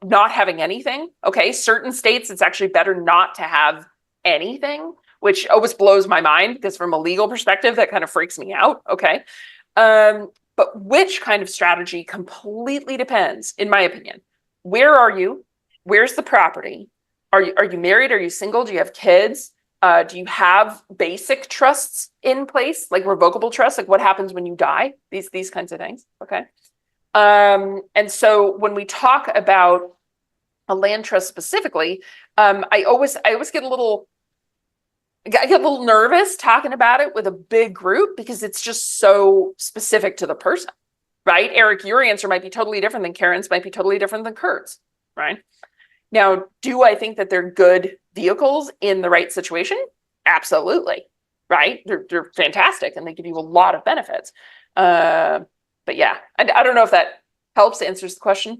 not having anything. Okay. Certain states, it's actually better not to have anything, which always blows my mind because from a legal perspective, that kind of freaks me out. Okay. But But which kind of strategy completely depends, in my opinion. Where are you? Where's the property? Are you married? Are you single? Do you have kids? Do you have basic trusts in place, like revocable trusts? Like what happens when you die? These kinds of things. Okay. And so when we talk about a land trust specifically, I always get a little nervous talking about it with a big group because it's just so specific to the person, right? Eric, your answer might be totally different than Karen's, might be totally different than Kurt's, right? Now, do I think that they're good vehicles in the right situation? Absolutely, right? They're fantastic and they give you a lot of benefits. But yeah, I don't know if that helps, answers the question.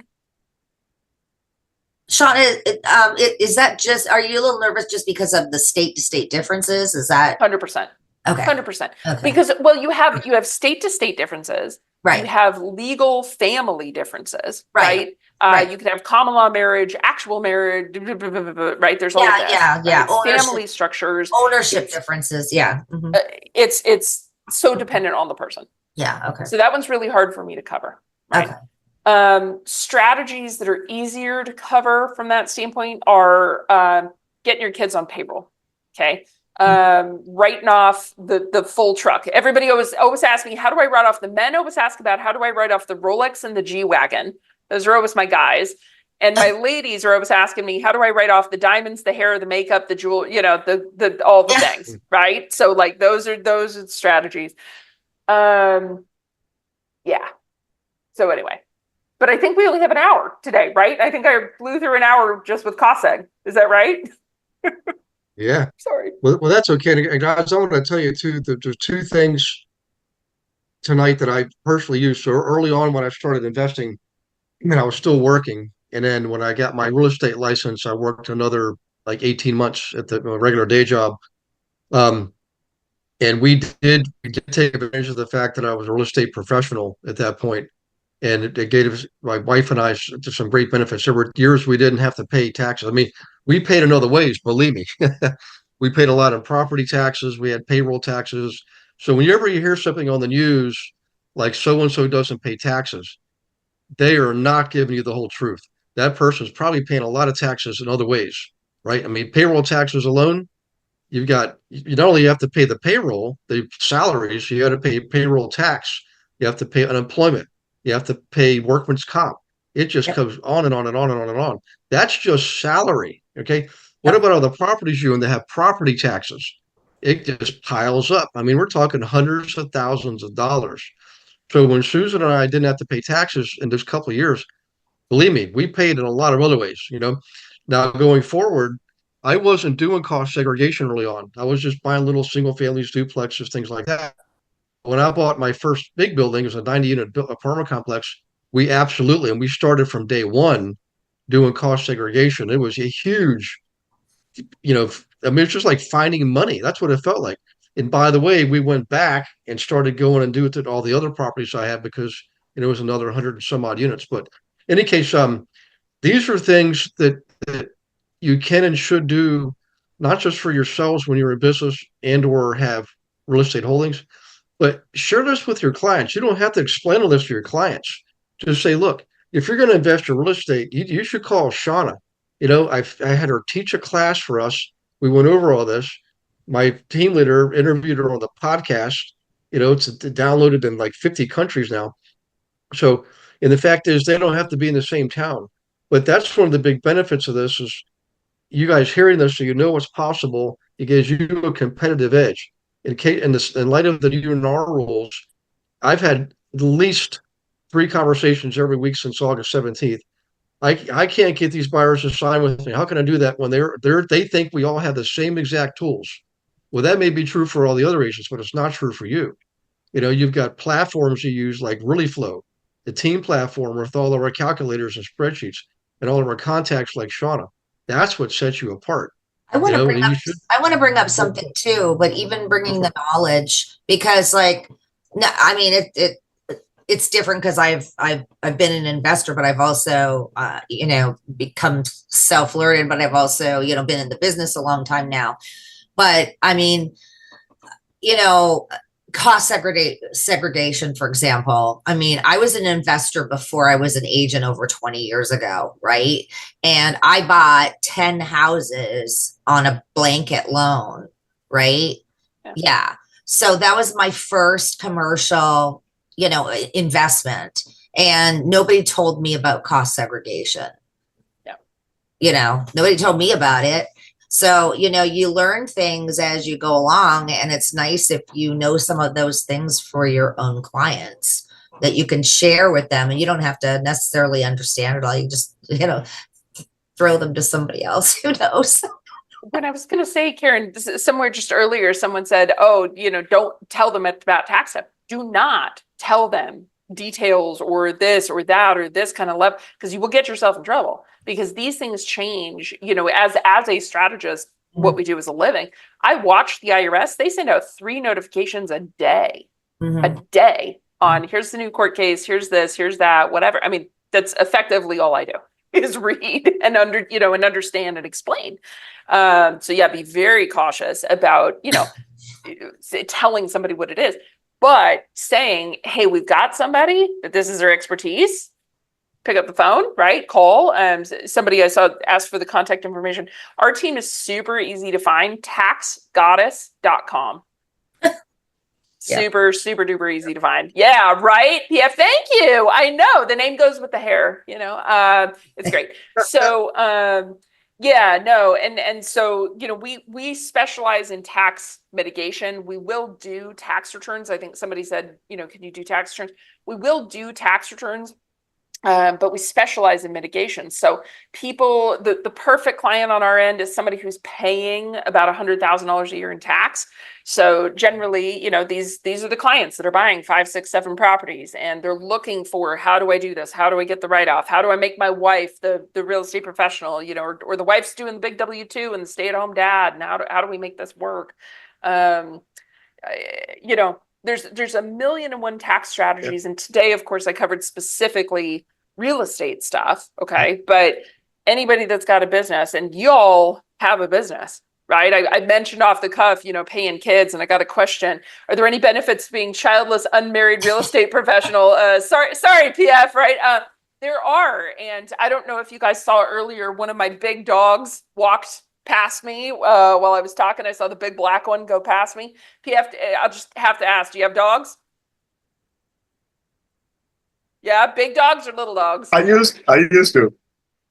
Sean, is that just, are you a little nervous just because of the state to state differences? Is that 100%? okay? 100%. Okay. Because, well, you have state to state differences. Right. You have legal family differences, Right. right? You can have common law marriage, actual marriage, right? There's all of that. Yeah. Right? Family structures, ownership differences. Yeah. Mhm. It's so dependent on the person. Yeah. Okay. So that one's really hard for me to cover. Right? Okay. Strategies that are easier to cover from that standpoint are getting your kids on payroll. Okay. Writing off the full truck. Everybody always asks me, how do I write off? The men always ask about how do I write off the Rolex and the G-Wagon? Those are always my guys. And my ladies are always asking me, how do I write off the diamonds, the hair, the makeup, the jewel, the all the things, right? So like those are strategies. Yeah. So anyway, but I think we only have an hour today, right? I think I blew through an hour just with cost seg. Is that right? Yeah. Sorry. Well, that's okay. And guys, I want to tell you too that there's two things tonight that I personally use. So early on when I started investing, I was still working. And then when I got my real estate license, I worked another like 18 months at the regular day job. And we did take advantage of the fact that I was a real estate professional at that point. And it gave my wife and I some great benefits. There were years we didn't have to pay taxes. I mean, we paid in other ways, believe me. We paid a lot of property taxes. We had payroll taxes. So whenever you hear something on the news, like so-and-so doesn't pay taxes, they are not giving you the whole truth. That person is probably paying a lot of taxes in other ways, right? I mean, payroll taxes alone, you not only have to pay the payroll, the salaries, you got to pay payroll tax. You have to pay unemployment. You have to pay workman's comp. It just goes on and on and on and on and on. That's just salary. Okay. What about all the properties you own that have property taxes? It just piles up. I mean, we're talking hundreds of thousands of dollars. So when Susan and I didn't have to pay taxes in this couple of years, believe me, we paid in a lot of other ways. Now going forward, I wasn't doing cost segregation early on. I was just buying little single families, duplexes, things like that. When I bought my first big building, it was a 90-unit apartment complex. We absolutely, and we started from day one doing cost segregation. It was a huge, I mean, it's just like finding money. That's what it felt like. And by the way, we went back and started going and doing it to all the other properties I have because it was another 100 and some odd units. But in any case, these are things that you can and should do, not just for yourselves when you're in business and or have real estate holdings, but share this with your clients. You don't have to explain all this to your clients. Just say, look, if you're going to invest in real estate, you should call Shauna. I had her teach a class for us. We went over all this. My team leader interviewed her on the podcast. It's downloaded in like 50 countries now. So, and the fact is, they don't have to be in the same town. But that's one of the big benefits of this is you guys hearing this, so you know what's possible. It gives you a competitive edge. In light of the new NAR rules, I've had at least 3 conversations every week since August 17th. I can't get these buyers to sign with me. How can I do that when they think we all have the same exact tools? Well, that may be true for all the other agents, but it's not true for you. You've got platforms you use like ReallyFlow, the team platform with all of our calculators and spreadsheets, and all of our contacts like Shauna. That's what sets you apart. I want to bring up something too, but even bringing the knowledge, because it's different because I've been an investor, but I've also become self-learned, but I've also been in the business a long time now. But I mean, cost segregation, for example. I mean, I was an investor before I was an agent over 20 years ago, right? And I bought 10 houses on a blanket loan, right? Yeah. So that was my first commercial, investment. And nobody told me about cost segregation. Nobody told me about it. So, you learn things as you go along, and it's nice if you know some of those things for your own clients that you can share with them, and you don't have to necessarily understand it all. You just, throw them to somebody else who knows. When I was going to say, Karen, somewhere just earlier, someone said, oh, don't tell them about tax stuff. Do not tell them details or this or that or this kind of level, because you will get yourself in trouble, because these things change, as a strategist, what we do as a living. I watch the IRS. They send out 3 notifications a day, on here's the new court case, here's this, here's that, whatever. I mean, that's effectively all I do is read and understand and explain. So yeah, be very cautious about, telling somebody what it is, but saying, hey, we've got somebody that this is their expertise. Pick up the phone, right? Call. Somebody I saw asked for the contact information. Our team is super easy to find, taxgoddess.com. Super, super duper easy to find. Yeah, right? Yeah, thank you. I know the name goes with the hair, it's great. So, and so, we specialize in tax mitigation. We will do tax returns. I think somebody said, can you do tax returns? We will do tax returns. But we specialize in mitigation. So the perfect client on our end is somebody who's paying about $100,000 a year in tax. So generally, these are the clients that are buying 5, 6, 7 properties, and they're looking for, how do I do this? How do I get the write-off? How do I make my wife the real estate professional? Or the wife's doing the big W-2 and the stay-at-home dad. And how do we make this work? There's a million and one tax strategies. And today, of course, I covered specifically real estate stuff. Okay. But anybody that's got a business, and y'all have a business, right? I mentioned off the cuff, paying kids, and I got a question. Are there any benefits to being childless, unmarried real estate professional? Sorry, PF, right? There are. And I don't know if you guys saw earlier, one of my big dogs walked past me while I was talking. I saw the big black one go past me. PF, I'll just have to ask, do you have dogs? Yeah, big dogs or little dogs? I used to.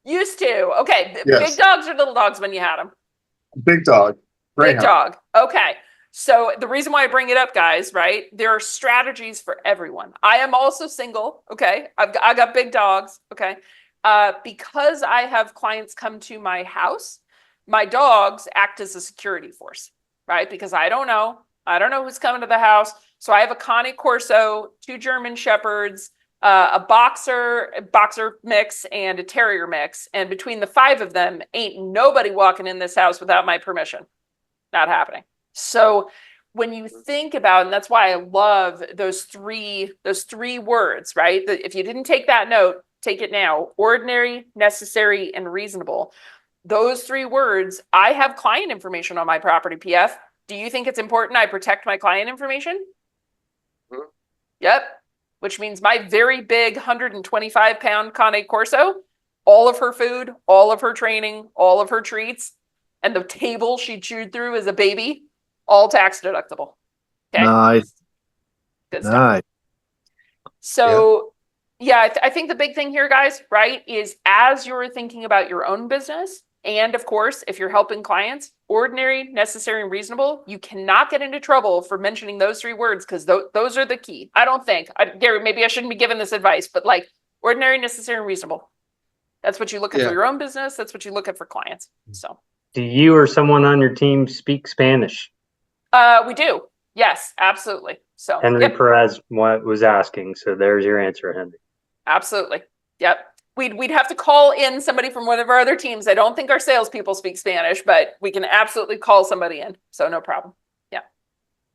Used to. Okay. Yes. Big dogs or little dogs when you had them? Big dog. Big dog. Okay. So the reason why I bring it up, guys, right? There are strategies for everyone. I am also single. Okay. I got big dogs. Okay. Because I have clients come to my house, my dogs act as a security force, right? Because I don't know who's coming to the house. So I have a Connie Corso, 2 German Shepherds, a boxer mix, and a terrier mix. And between the 5 of them, ain't nobody walking in this house without my permission. Not happening. So when you think about, and that's why I love those three words, right? If you didn't take that note, take it now. Ordinary, necessary, and reasonable. Those 3 words, I have client information on my property, PF. Do you think it's important I protect my client information? Yep. Which means my very big 125-pound Cane Corso, all of her food, all of her training, all of her treats, and the table she chewed through as a baby, all tax deductible. Okay. Nice. Good stuff. Nice. So I think the big thing here, guys, right, is as you're thinking about your own business, and of course, if you're helping clients, ordinary, necessary, and reasonable, you cannot get into trouble for mentioning those 3 words, because those are the key. I don't think, Gary, maybe I shouldn't be giving this advice, but like ordinary, necessary, and reasonable. That's what you look at for your own business. That's what you look at for clients. So, do you or someone on your team speak Spanish? We do. Yes, absolutely. So Henry Perez was asking. So there's your answer, Henry. Absolutely. Yep. We'd have to call in somebody from one of our other teams. I don't think our salespeople speak Spanish, but we can absolutely call somebody in. So no problem. Yeah.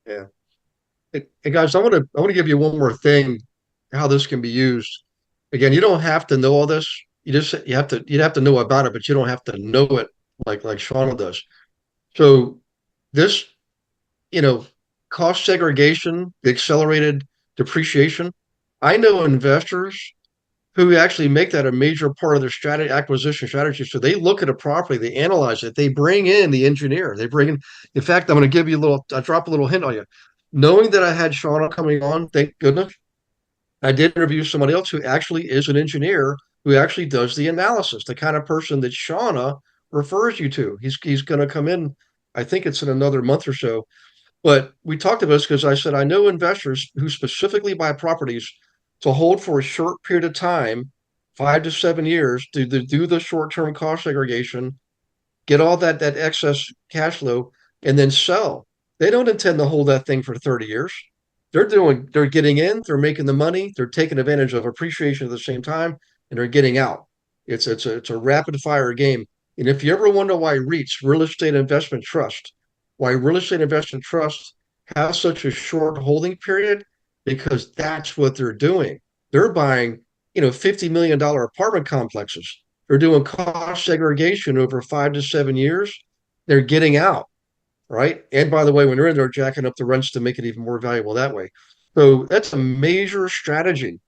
Yeah. Hey guys, I want to give you one more thing, how this can be used. Again, you don't have to know all this. You have to know about it, but you don't have to know it like Shauna does. So this, cost segregation, the accelerated depreciation. I know investors who actually make that a major part of their acquisition strategy. So they look at a property, they analyze it, they bring in the engineer, they bring in fact, I'm going to give you I'll drop a little hint on you. Knowing that I had Shauna coming on, thank goodness, I did interview somebody else who actually is an engineer who actually does the analysis, the kind of person that Shauna refers you to. He's going to come in, I think it's in another month or so. But we talked about this because I said, I know investors who specifically buy properties to hold for a short period of time, 5 to 7 years, to do the short-term cost segregation, get all that excess cash flow, and then sell. They don't intend to hold that thing for 30 years. They're getting in, they're making the money, they're taking advantage of appreciation at the same time, and they're getting out. It's a rapid fire game. And if you ever wonder why REITs, Real Estate Investment Trust, why Real Estate Investment Trust has such a short holding period, because that's what they're doing. They're buying, $50 million apartment complexes. They're doing cost segregation over 5 to 7 years. They're getting out, right? And by the way, when they're in there, jacking up the rents to make it even more valuable that way. So that's a major strategy,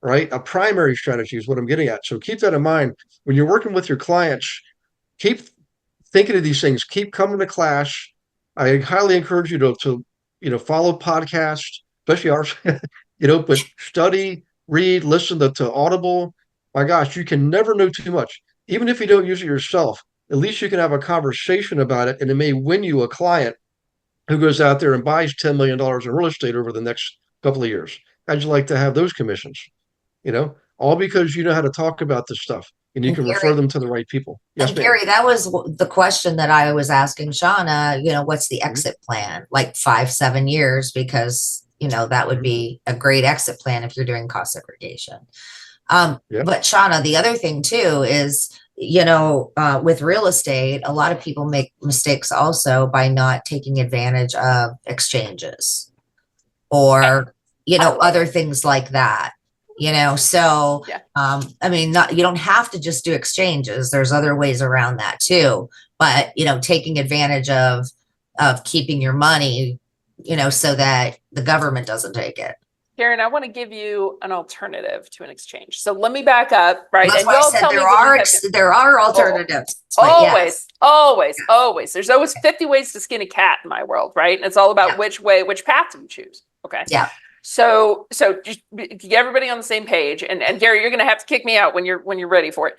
right? A primary strategy is what I'm getting at. So keep that in mind when you're working with your clients. Keep thinking of these things. Keep coming to class. I highly encourage you to follow podcasts, especially ours, but study, read, listen to Audible. My gosh, you can never know too much. Even if you don't use it yourself, at least you can have a conversation about it, and it may win you a client who goes out there and buys $10 million in real estate over the next couple of years. How'd you like to have those commissions? All because you know how to talk about this stuff and you can refer them to the right people. Yes, ma'am. Gary, that was the question that I was asking Shauna, what's the exit plan? Like 5-7 years, because, that would be a great exit plan if you're doing cost segregation. But Shauna, the other thing too is, with real estate, a lot of people make mistakes also by not taking advantage of exchanges or, other things like that. So, you don't have to just do exchanges. There's other ways around that too, but, taking advantage of keeping your money, so that the government doesn't take it. Karen, I want to give you an alternative to an exchange. So let me back up, right? That's why I said there are alternatives. Always. There's always 50 ways to skin a cat in my world, right? And it's all about which path do you choose. Okay. Yeah. So just get everybody on the same page, and Gary, you're going to have to kick me out when you're ready for it.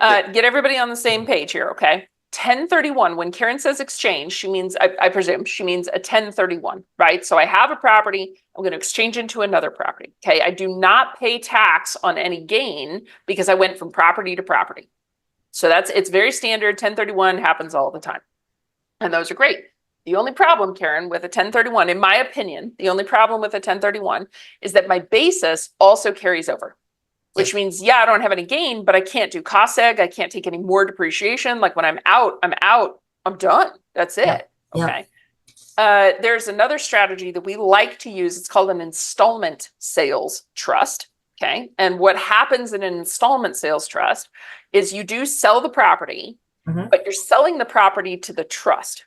Okay. Get everybody on the same page here, okay? 1031. When Karen says exchange, she means, I presume, she means a 1031, right? So I have a property, I'm going to exchange into another property. Okay, I do not pay tax on any gain because I went from property to property. So it's very standard. 1031 happens all the time, and those are great. The only problem, Karen, with a 1031, in my opinion, the only problem with a 1031 is that my basis also carries over, which means, I don't have any gain, but I can't do cost seg. I can't take any more depreciation. Like when I'm out, I'm done. That's it. Yeah. Okay. There's another strategy that we like to use. It's called an installment sales trust. Okay. And what happens in an installment sales trust is you do sell the property, but you're selling the property to the trust.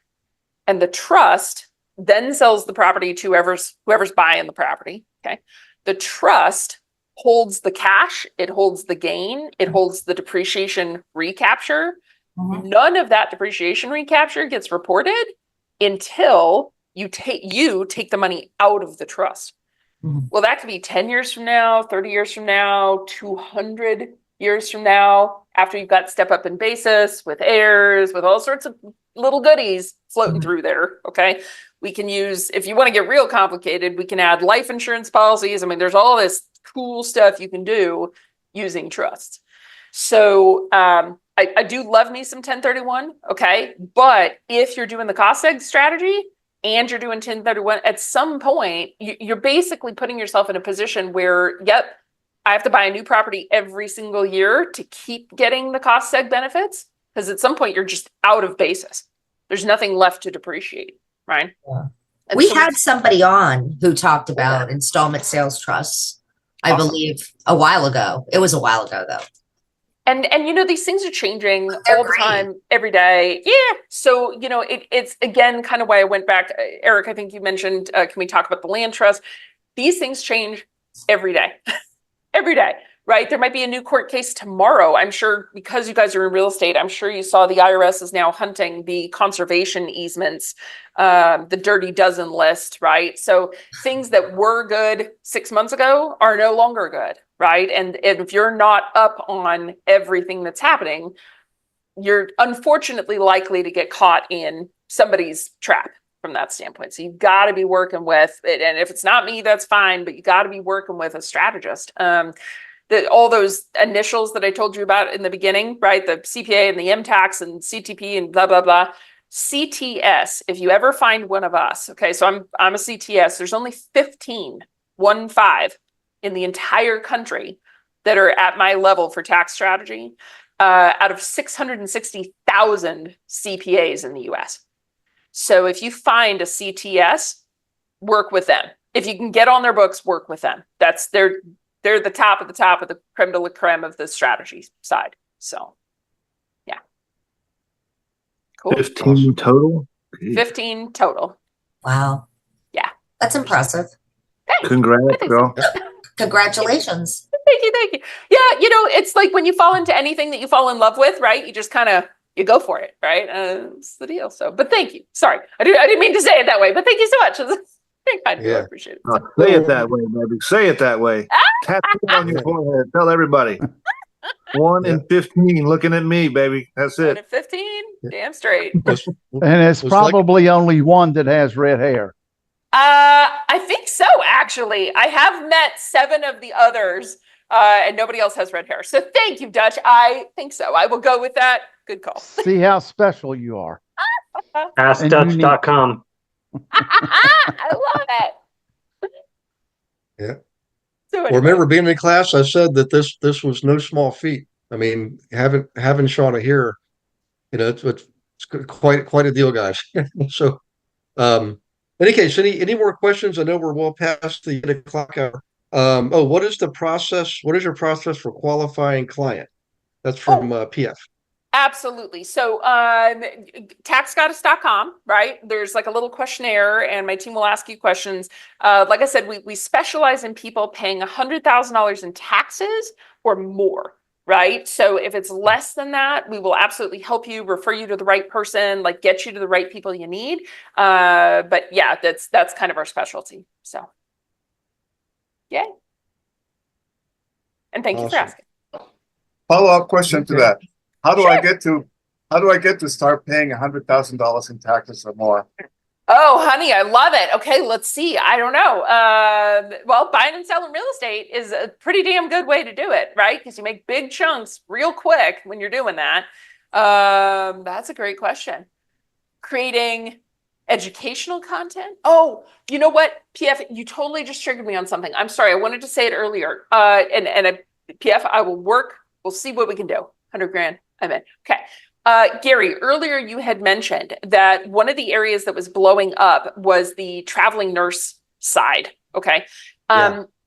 And the trust then sells the property to whoever's buying the property. Okay. The trust holds the cash, it holds the gain, it holds the depreciation recapture. None of that depreciation recapture gets reported until you take the money out of the trust. Well, that could be 10 years from now, 30 years from now, 200 years from now, after you've got step up in basis with heirs, with all sorts of little goodies floating through there. Okay. We can use, if you want to get real complicated, we can add life insurance policies. I mean, there's all this cool stuff you can do using trusts. So I do love me some 1031. Okay. But if you're doing the cost seg strategy and you're doing 1031, at some point, you're basically putting yourself in a position where, I have to buy a new property every single year to keep getting the cost seg benefits. Because at some point you're just out of basis. There's nothing left to depreciate, right? Yeah. We had somebody on who talked about installment sales trusts, I believe, a while ago. It was a while ago, though. And these things are changing They're all the great. time, every day. Yeah. So, it's again kind of why I went back. Eric, I think you mentioned, can we talk about the land trust? These things change every day. Every day, right? There might be a new court case tomorrow. I'm sure, because you guys are in real estate, I'm sure you saw the IRS is now hunting the conservation easements, the dirty dozen list, right? So things that were good 6 months ago are no longer good, right? And if you're not up on everything that's happening, you're unfortunately likely to get caught in somebody's trap from that standpoint. So you've got to be working with it. And if it's not me, that's fine, but you got to be working with a strategist. All those initials that I told you about in the beginning, right? The CPA and the MTAX and CTP and blah, blah, blah. CTS, if you ever find one of us, okay, so I'm a CTS, there's only 15 in the entire country that are at my level for tax strategy, out of 660,000 CPAs in the US. So if you find a CTS, work with them. If you can get on their books, work with them. They're the top of the creme de la creme of the strategy side. So, yeah. Cool. 15 total? 15 total. Wow. Yeah. That's impressive. Thanks. Congrats, girl. Congratulations. Thank you. Yeah, it's like when you fall into anything that you fall in love with, right? You just kind of, you go for it, right? It's the deal. So, but thank you. Sorry, I didn't mean to say it that way, but thank you so much. It's very kind of you. I appreciate it. Oh, say it that way, baby. Say it that way. Tattoo it on your forehead. Tell everybody. 1 in 15 looking at me, baby. That's it. 15? Damn straight. And it's probably only one that has red hair. I think so, actually. I have met 7 of the others, and nobody else has red hair. So thank you, Dutch. I think so. I will go with that. Good call. See how special you are. AskDutch.com. I love it. Yeah. So Well, anyway. remember being in class, I said that this was no small feat. I mean, having Shauna here, it's quite a deal, guys. So, in any case, any more questions? I know we're well past the 8 o'clock hour. What is the process? What is your process for qualifying client? That's from PF. Absolutely. So taxgoddess.com, right? There's like a little questionnaire and my team will ask you questions. Like I said, we specialize in people paying $100,000 in taxes or more, right? So if it's less than that, we will absolutely help you, refer you to the right person, like get you to the right people you need. But yeah, that's kind of our specialty. So yeah. And thank you for asking. Follow-up question to that. How do Sure. I get to start paying $100,000 in taxes or more? Oh, honey, I love it. Okay, let's see. I don't know. Well, buying and selling real estate is a pretty damn good way to do it, right? Because you make big chunks real quick when you're doing that. That's a great question. Creating educational content. Oh, you know what, PF, you totally just triggered me on something. I'm sorry. I wanted to say it earlier. PF, I will work. We'll see what we can do. 100 grand. I'm in. Okay. Gary, earlier you had mentioned that one of the areas that was blowing up was the traveling nurse side. Okay.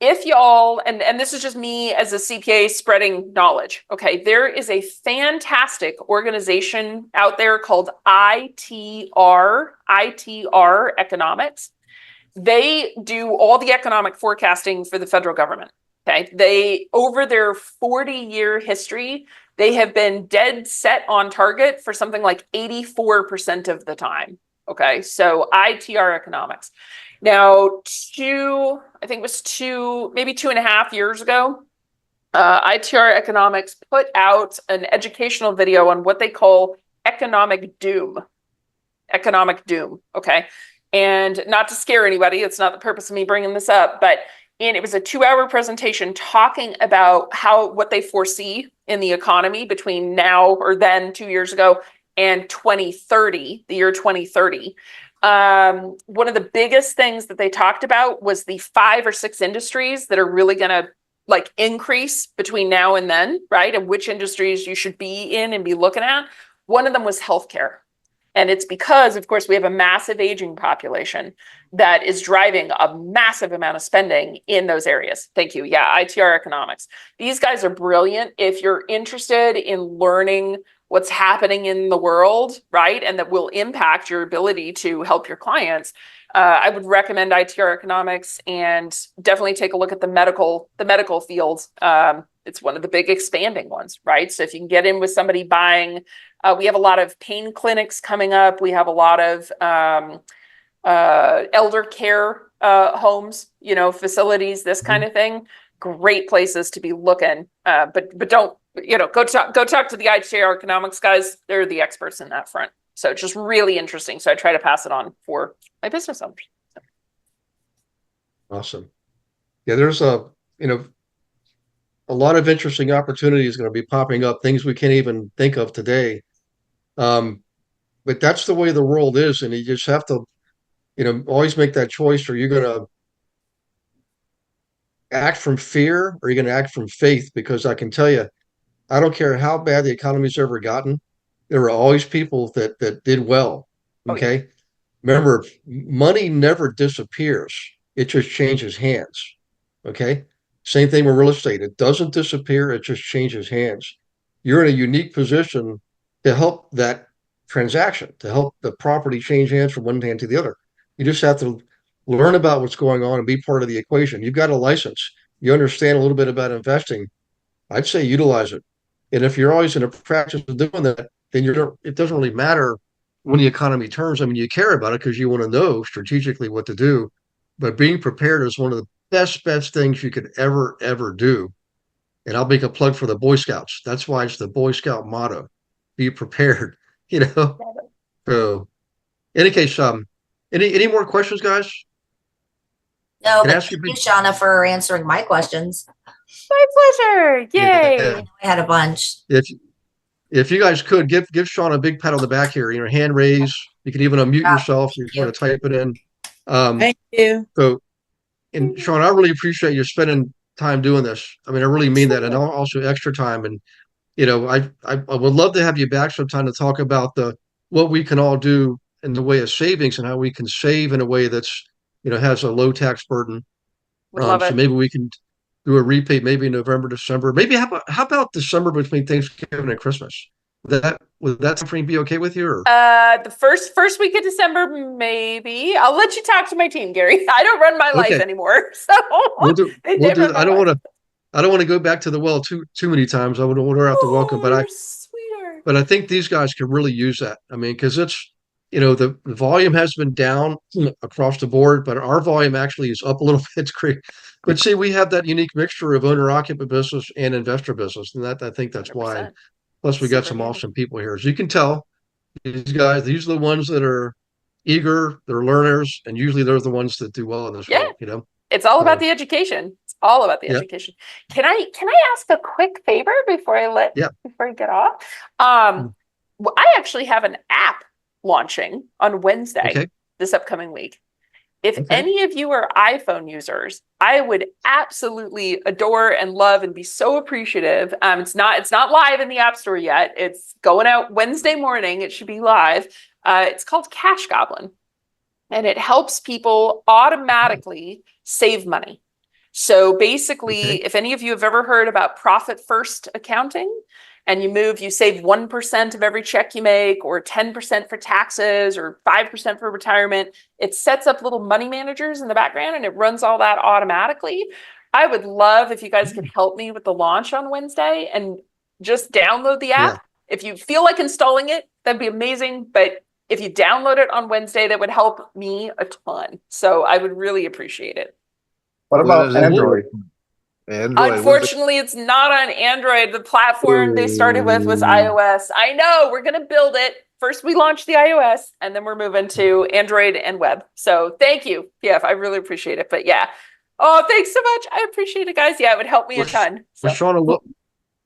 If y'all, and this is just me as a CPA spreading knowledge. Okay. There is a fantastic organization out there called ITR Economics. They do all the economic forecasting for the federal government. Okay. They, over their 40-year history, they have been dead set on target for something like 84% of the time. Okay. So ITR Economics. Now, I think it was maybe 2.5 years ago, ITR Economics put out an educational video on what they call economic doom. Economic doom. Okay. And not to scare anybody, it's not the purpose of me bringing this up, but it was a 2-hour presentation talking about what they foresee in the economy between now or then 2 years ago and 2030, the year 2030. One of the biggest things that they talked about was the 5 or 6 industries that are really going to like increase between now and then, right? And which industries you should be in and be looking at. One of them was healthcare. And it's because, of course, we have a massive aging population that is driving a massive amount of spending in those areas. Thank you. Yeah, ITR economics. These guys are brilliant. If you're interested in learning what's happening in the world, right, and that will impact your ability to help your clients, I would recommend ITR economics, and definitely take a look at the medical field. It's one of the big expanding ones, right? So if you can get in with somebody buying, we have a lot of pain clinics coming up. We have a lot of elder care homes, facilities, this kind of thing. Great places to be looking. But don't, go talk to the ITR economics guys. They're the experts in that front. So just really interesting. So I try to pass it on for my business owners. Awesome. Yeah, there's a lot of interesting opportunities going to be popping up, things we can't even think of today. But that's the way the world is, and you just have to, always make that choice. Are you going to act from fear, or are you going to act from faith? Because I can tell you, I don't care how bad the economy's ever gotten, there are always people that did well. Okay. Oh, yeah. Remember, money never disappears. It just changes hands. Okay. Same thing with real estate. It doesn't disappear. It just changes hands. You're in a unique position to help that transaction, to help the property change hands from one hand to the other. You just have to learn about what's going on and be part of the equation. You've got a license. You understand a little bit about investing. I'd say utilize it. And if you're always in a practice of doing that, then it doesn't really matter when the economy turns. I mean, you care about it because you want to know strategically what to do. But being prepared is one of the best things you could ever do. And I'll make a plug for the Boy Scouts. That's why it's the Boy Scout motto: be prepared. So, in any case, any more questions, guys? No, Can I but ask you? thank you, Shauna, for answering my questions. My pleasure. Yay. Yeah. I had a bunch. If you guys could give Sean a big pat on the back here, hand raise. You can even unmute yourself. You want to type it in. Thank you. So, and Sean, I really appreciate you spending time doing this. I mean, I really mean that, and also extra time. And I would love to have you back sometime to talk about what we can all do in the way of savings and how we can save in a way that's has a low tax burden. Would love So it. maybe we can do a repeat, maybe in November, December. Maybe how about December between Thanksgiving and Christmas? Would that frame be okay with you? Or? The first week of December, maybe. I'll let you talk to my team, Gary. I don't run my life anymore, so we'll do. I don't want to go back to the well too many times. I would order out the welcome, but I think these guys can really use that. I mean, because it's the volume has been down across the board, but our volume actually is up a little bit. It's great. But see, we have that unique mixture of owner-occupant business and investor business, and I think that's 100%. Why. Plus, we got some awesome people here. As you can tell, these guys, these are the ones that are eager, they're learners, and usually they're the ones that do well in this world, It's all about the education. It's all about the education. Can I ask a quick favor before I get off? I actually have an app launching on Wednesday this upcoming week. If any of you are iPhone users, I would absolutely adore and love and be so appreciative. It's not live in the App Store yet. It's going out Wednesday morning. It should be live. It's called Cash Goblin, and it helps people automatically save money. So basically, if any of you have ever heard about profit first accounting, and you save 1% of every check you make, or 10% for taxes, or 5% for retirement. It sets up little money managers in the background, and it runs all that automatically. I would love if you guys could help me with the launch on Wednesday and just download the app. If you feel like installing it, that'd be amazing. But if you download it on Wednesday, that would help me a ton. So I would really appreciate it. What about Android? Unfortunately, it's not on Android. The platform they started with was iOS. I know, we're going to build it. First, we launched the iOS, and then we're moving to Android and web. So thank you. Yeah, I really appreciate it. But yeah. Oh, thanks so much. I appreciate it, guys. Yeah, it would help me a ton. So. Shauna,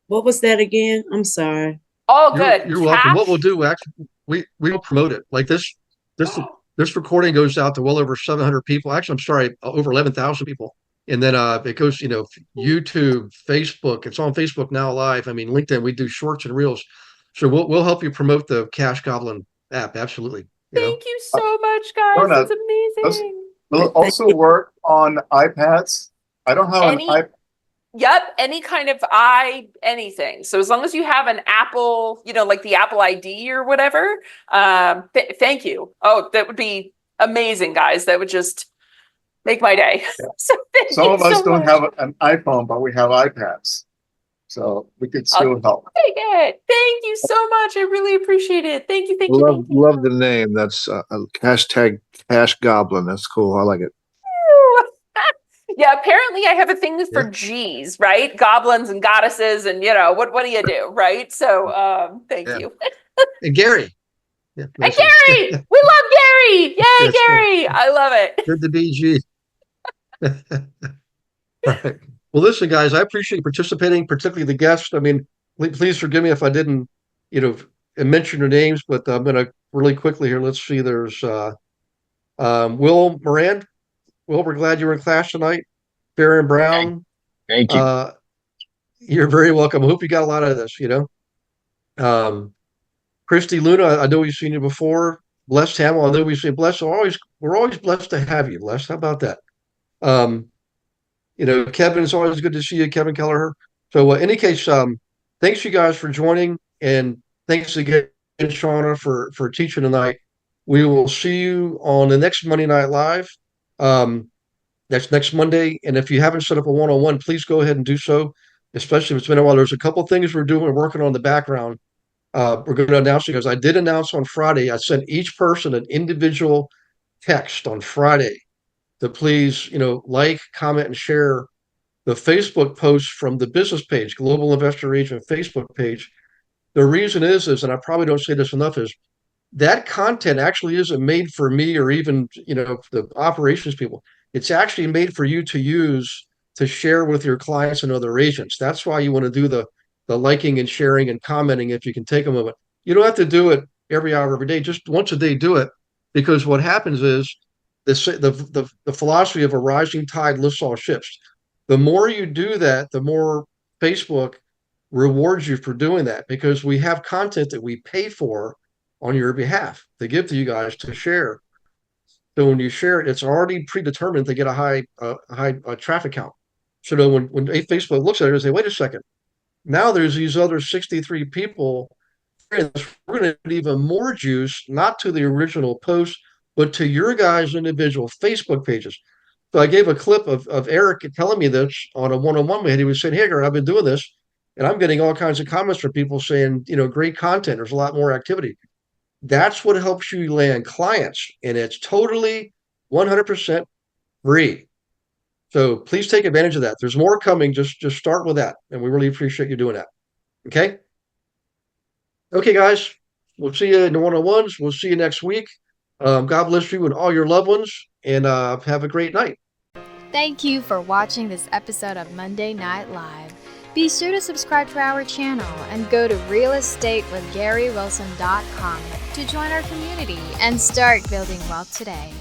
what was that again? I'm sorry. All good. You're welcome. What we'll do, actually, we will promote it. Like this recording goes out to well over 700 people. Actually, I'm sorry, over 11,000 people. And then it goes, YouTube, Facebook. It's on Facebook now live. I mean, LinkedIn. We do shorts and reels. So we'll help you promote the Cash Goblin app. Absolutely. You know, Thank you so much, guys. Donna, It's amazing. will it also work on iPads? I don't have an Any, iPad. yep, any kind of anything. So as long as you have an Apple, like the Apple ID or whatever, thank you. Oh, that would be amazing, guys. That would just make my day. So thank Some you of us so don't much. have an iPhone, but we have iPads. So we could still help. Take it. Thank you so much. I really appreciate it. Thank you, thank you, Love thank you. love the name. That's hashtag Cash Goblin. That's cool. I like it. Yeah, apparently I have a thing for G's, right? Goblins and goddesses, and what do you do, right? So thank you. and Gary. Yeah, And Gary! We love Gary! Yay, Yes, Gary! I love it. good to be G. All right. Well, listen, guys, I appreciate you participating, particularly the guests. I mean, please forgive me if I didn't, mention your names, but I'm going to really quickly here. Let's see. There's Will Moran. Will, we're glad you were in class tonight. Baron Brown. Thank you. You're very welcome. I hope you got a lot out of this, Christy Luna, I know we've seen you before. Blessed Hamill, I know we've seen Blessed. We're always blessed to have you, Blessed. How about that? Kevin, it's always good to see you, Kevin Kelleher. So, in any case, thanks you guys for joining, and thanks again, Shauna, for teaching tonight. We will see you on the next Monday Night Live. That's next Monday. And if you haven't set up a one-on-one, please go ahead and do so, especially if it's been a while. There's a couple things we're working on in the background. We're going to announce because I did announce on Friday. I sent each person an individual text on Friday to please, like, comment, and share the Facebook post from the business page, Global Investor Agent Facebook page. The reason is, and I probably don't say this enough, is that content actually isn't made for me or even, the operations people. It's actually made for you to use to share with your clients and other agents. That's why you want to do the liking and sharing and commenting if you can take a moment. You don't have to do it every hour, every day. Just once a day, do it. Because what happens is the philosophy of a rising tide lifts all ships. The more you do that, the more Facebook rewards you for doing that, because we have content that we pay for on your behalf to give to you guys to share. So when you share it, it's already predetermined to get a high traffic count. So when Facebook looks at it and say, wait a second, now there's these other 63 people. We're going to get even more juice, not to the original post, but to your guys' individual Facebook pages. So I gave a clip of Eric telling me this on a one-on-one we had. He was saying, hey, Gary, I've been doing this, and I'm getting all kinds of comments from people saying, great content. There's a lot more activity. That's what helps you land clients, and it's totally 100% free. So please take advantage of that. There's more coming. Just start with that, and we really appreciate you doing that. Okay? Okay, guys. We'll see you in the one-on-ones. We'll see you next week. God bless you and all your loved ones, and have a great night. Thank you for watching this episode of Monday Night Live. Be sure to subscribe to our channel and go to realestatewithgarywilson.com to join our community and start building wealth today.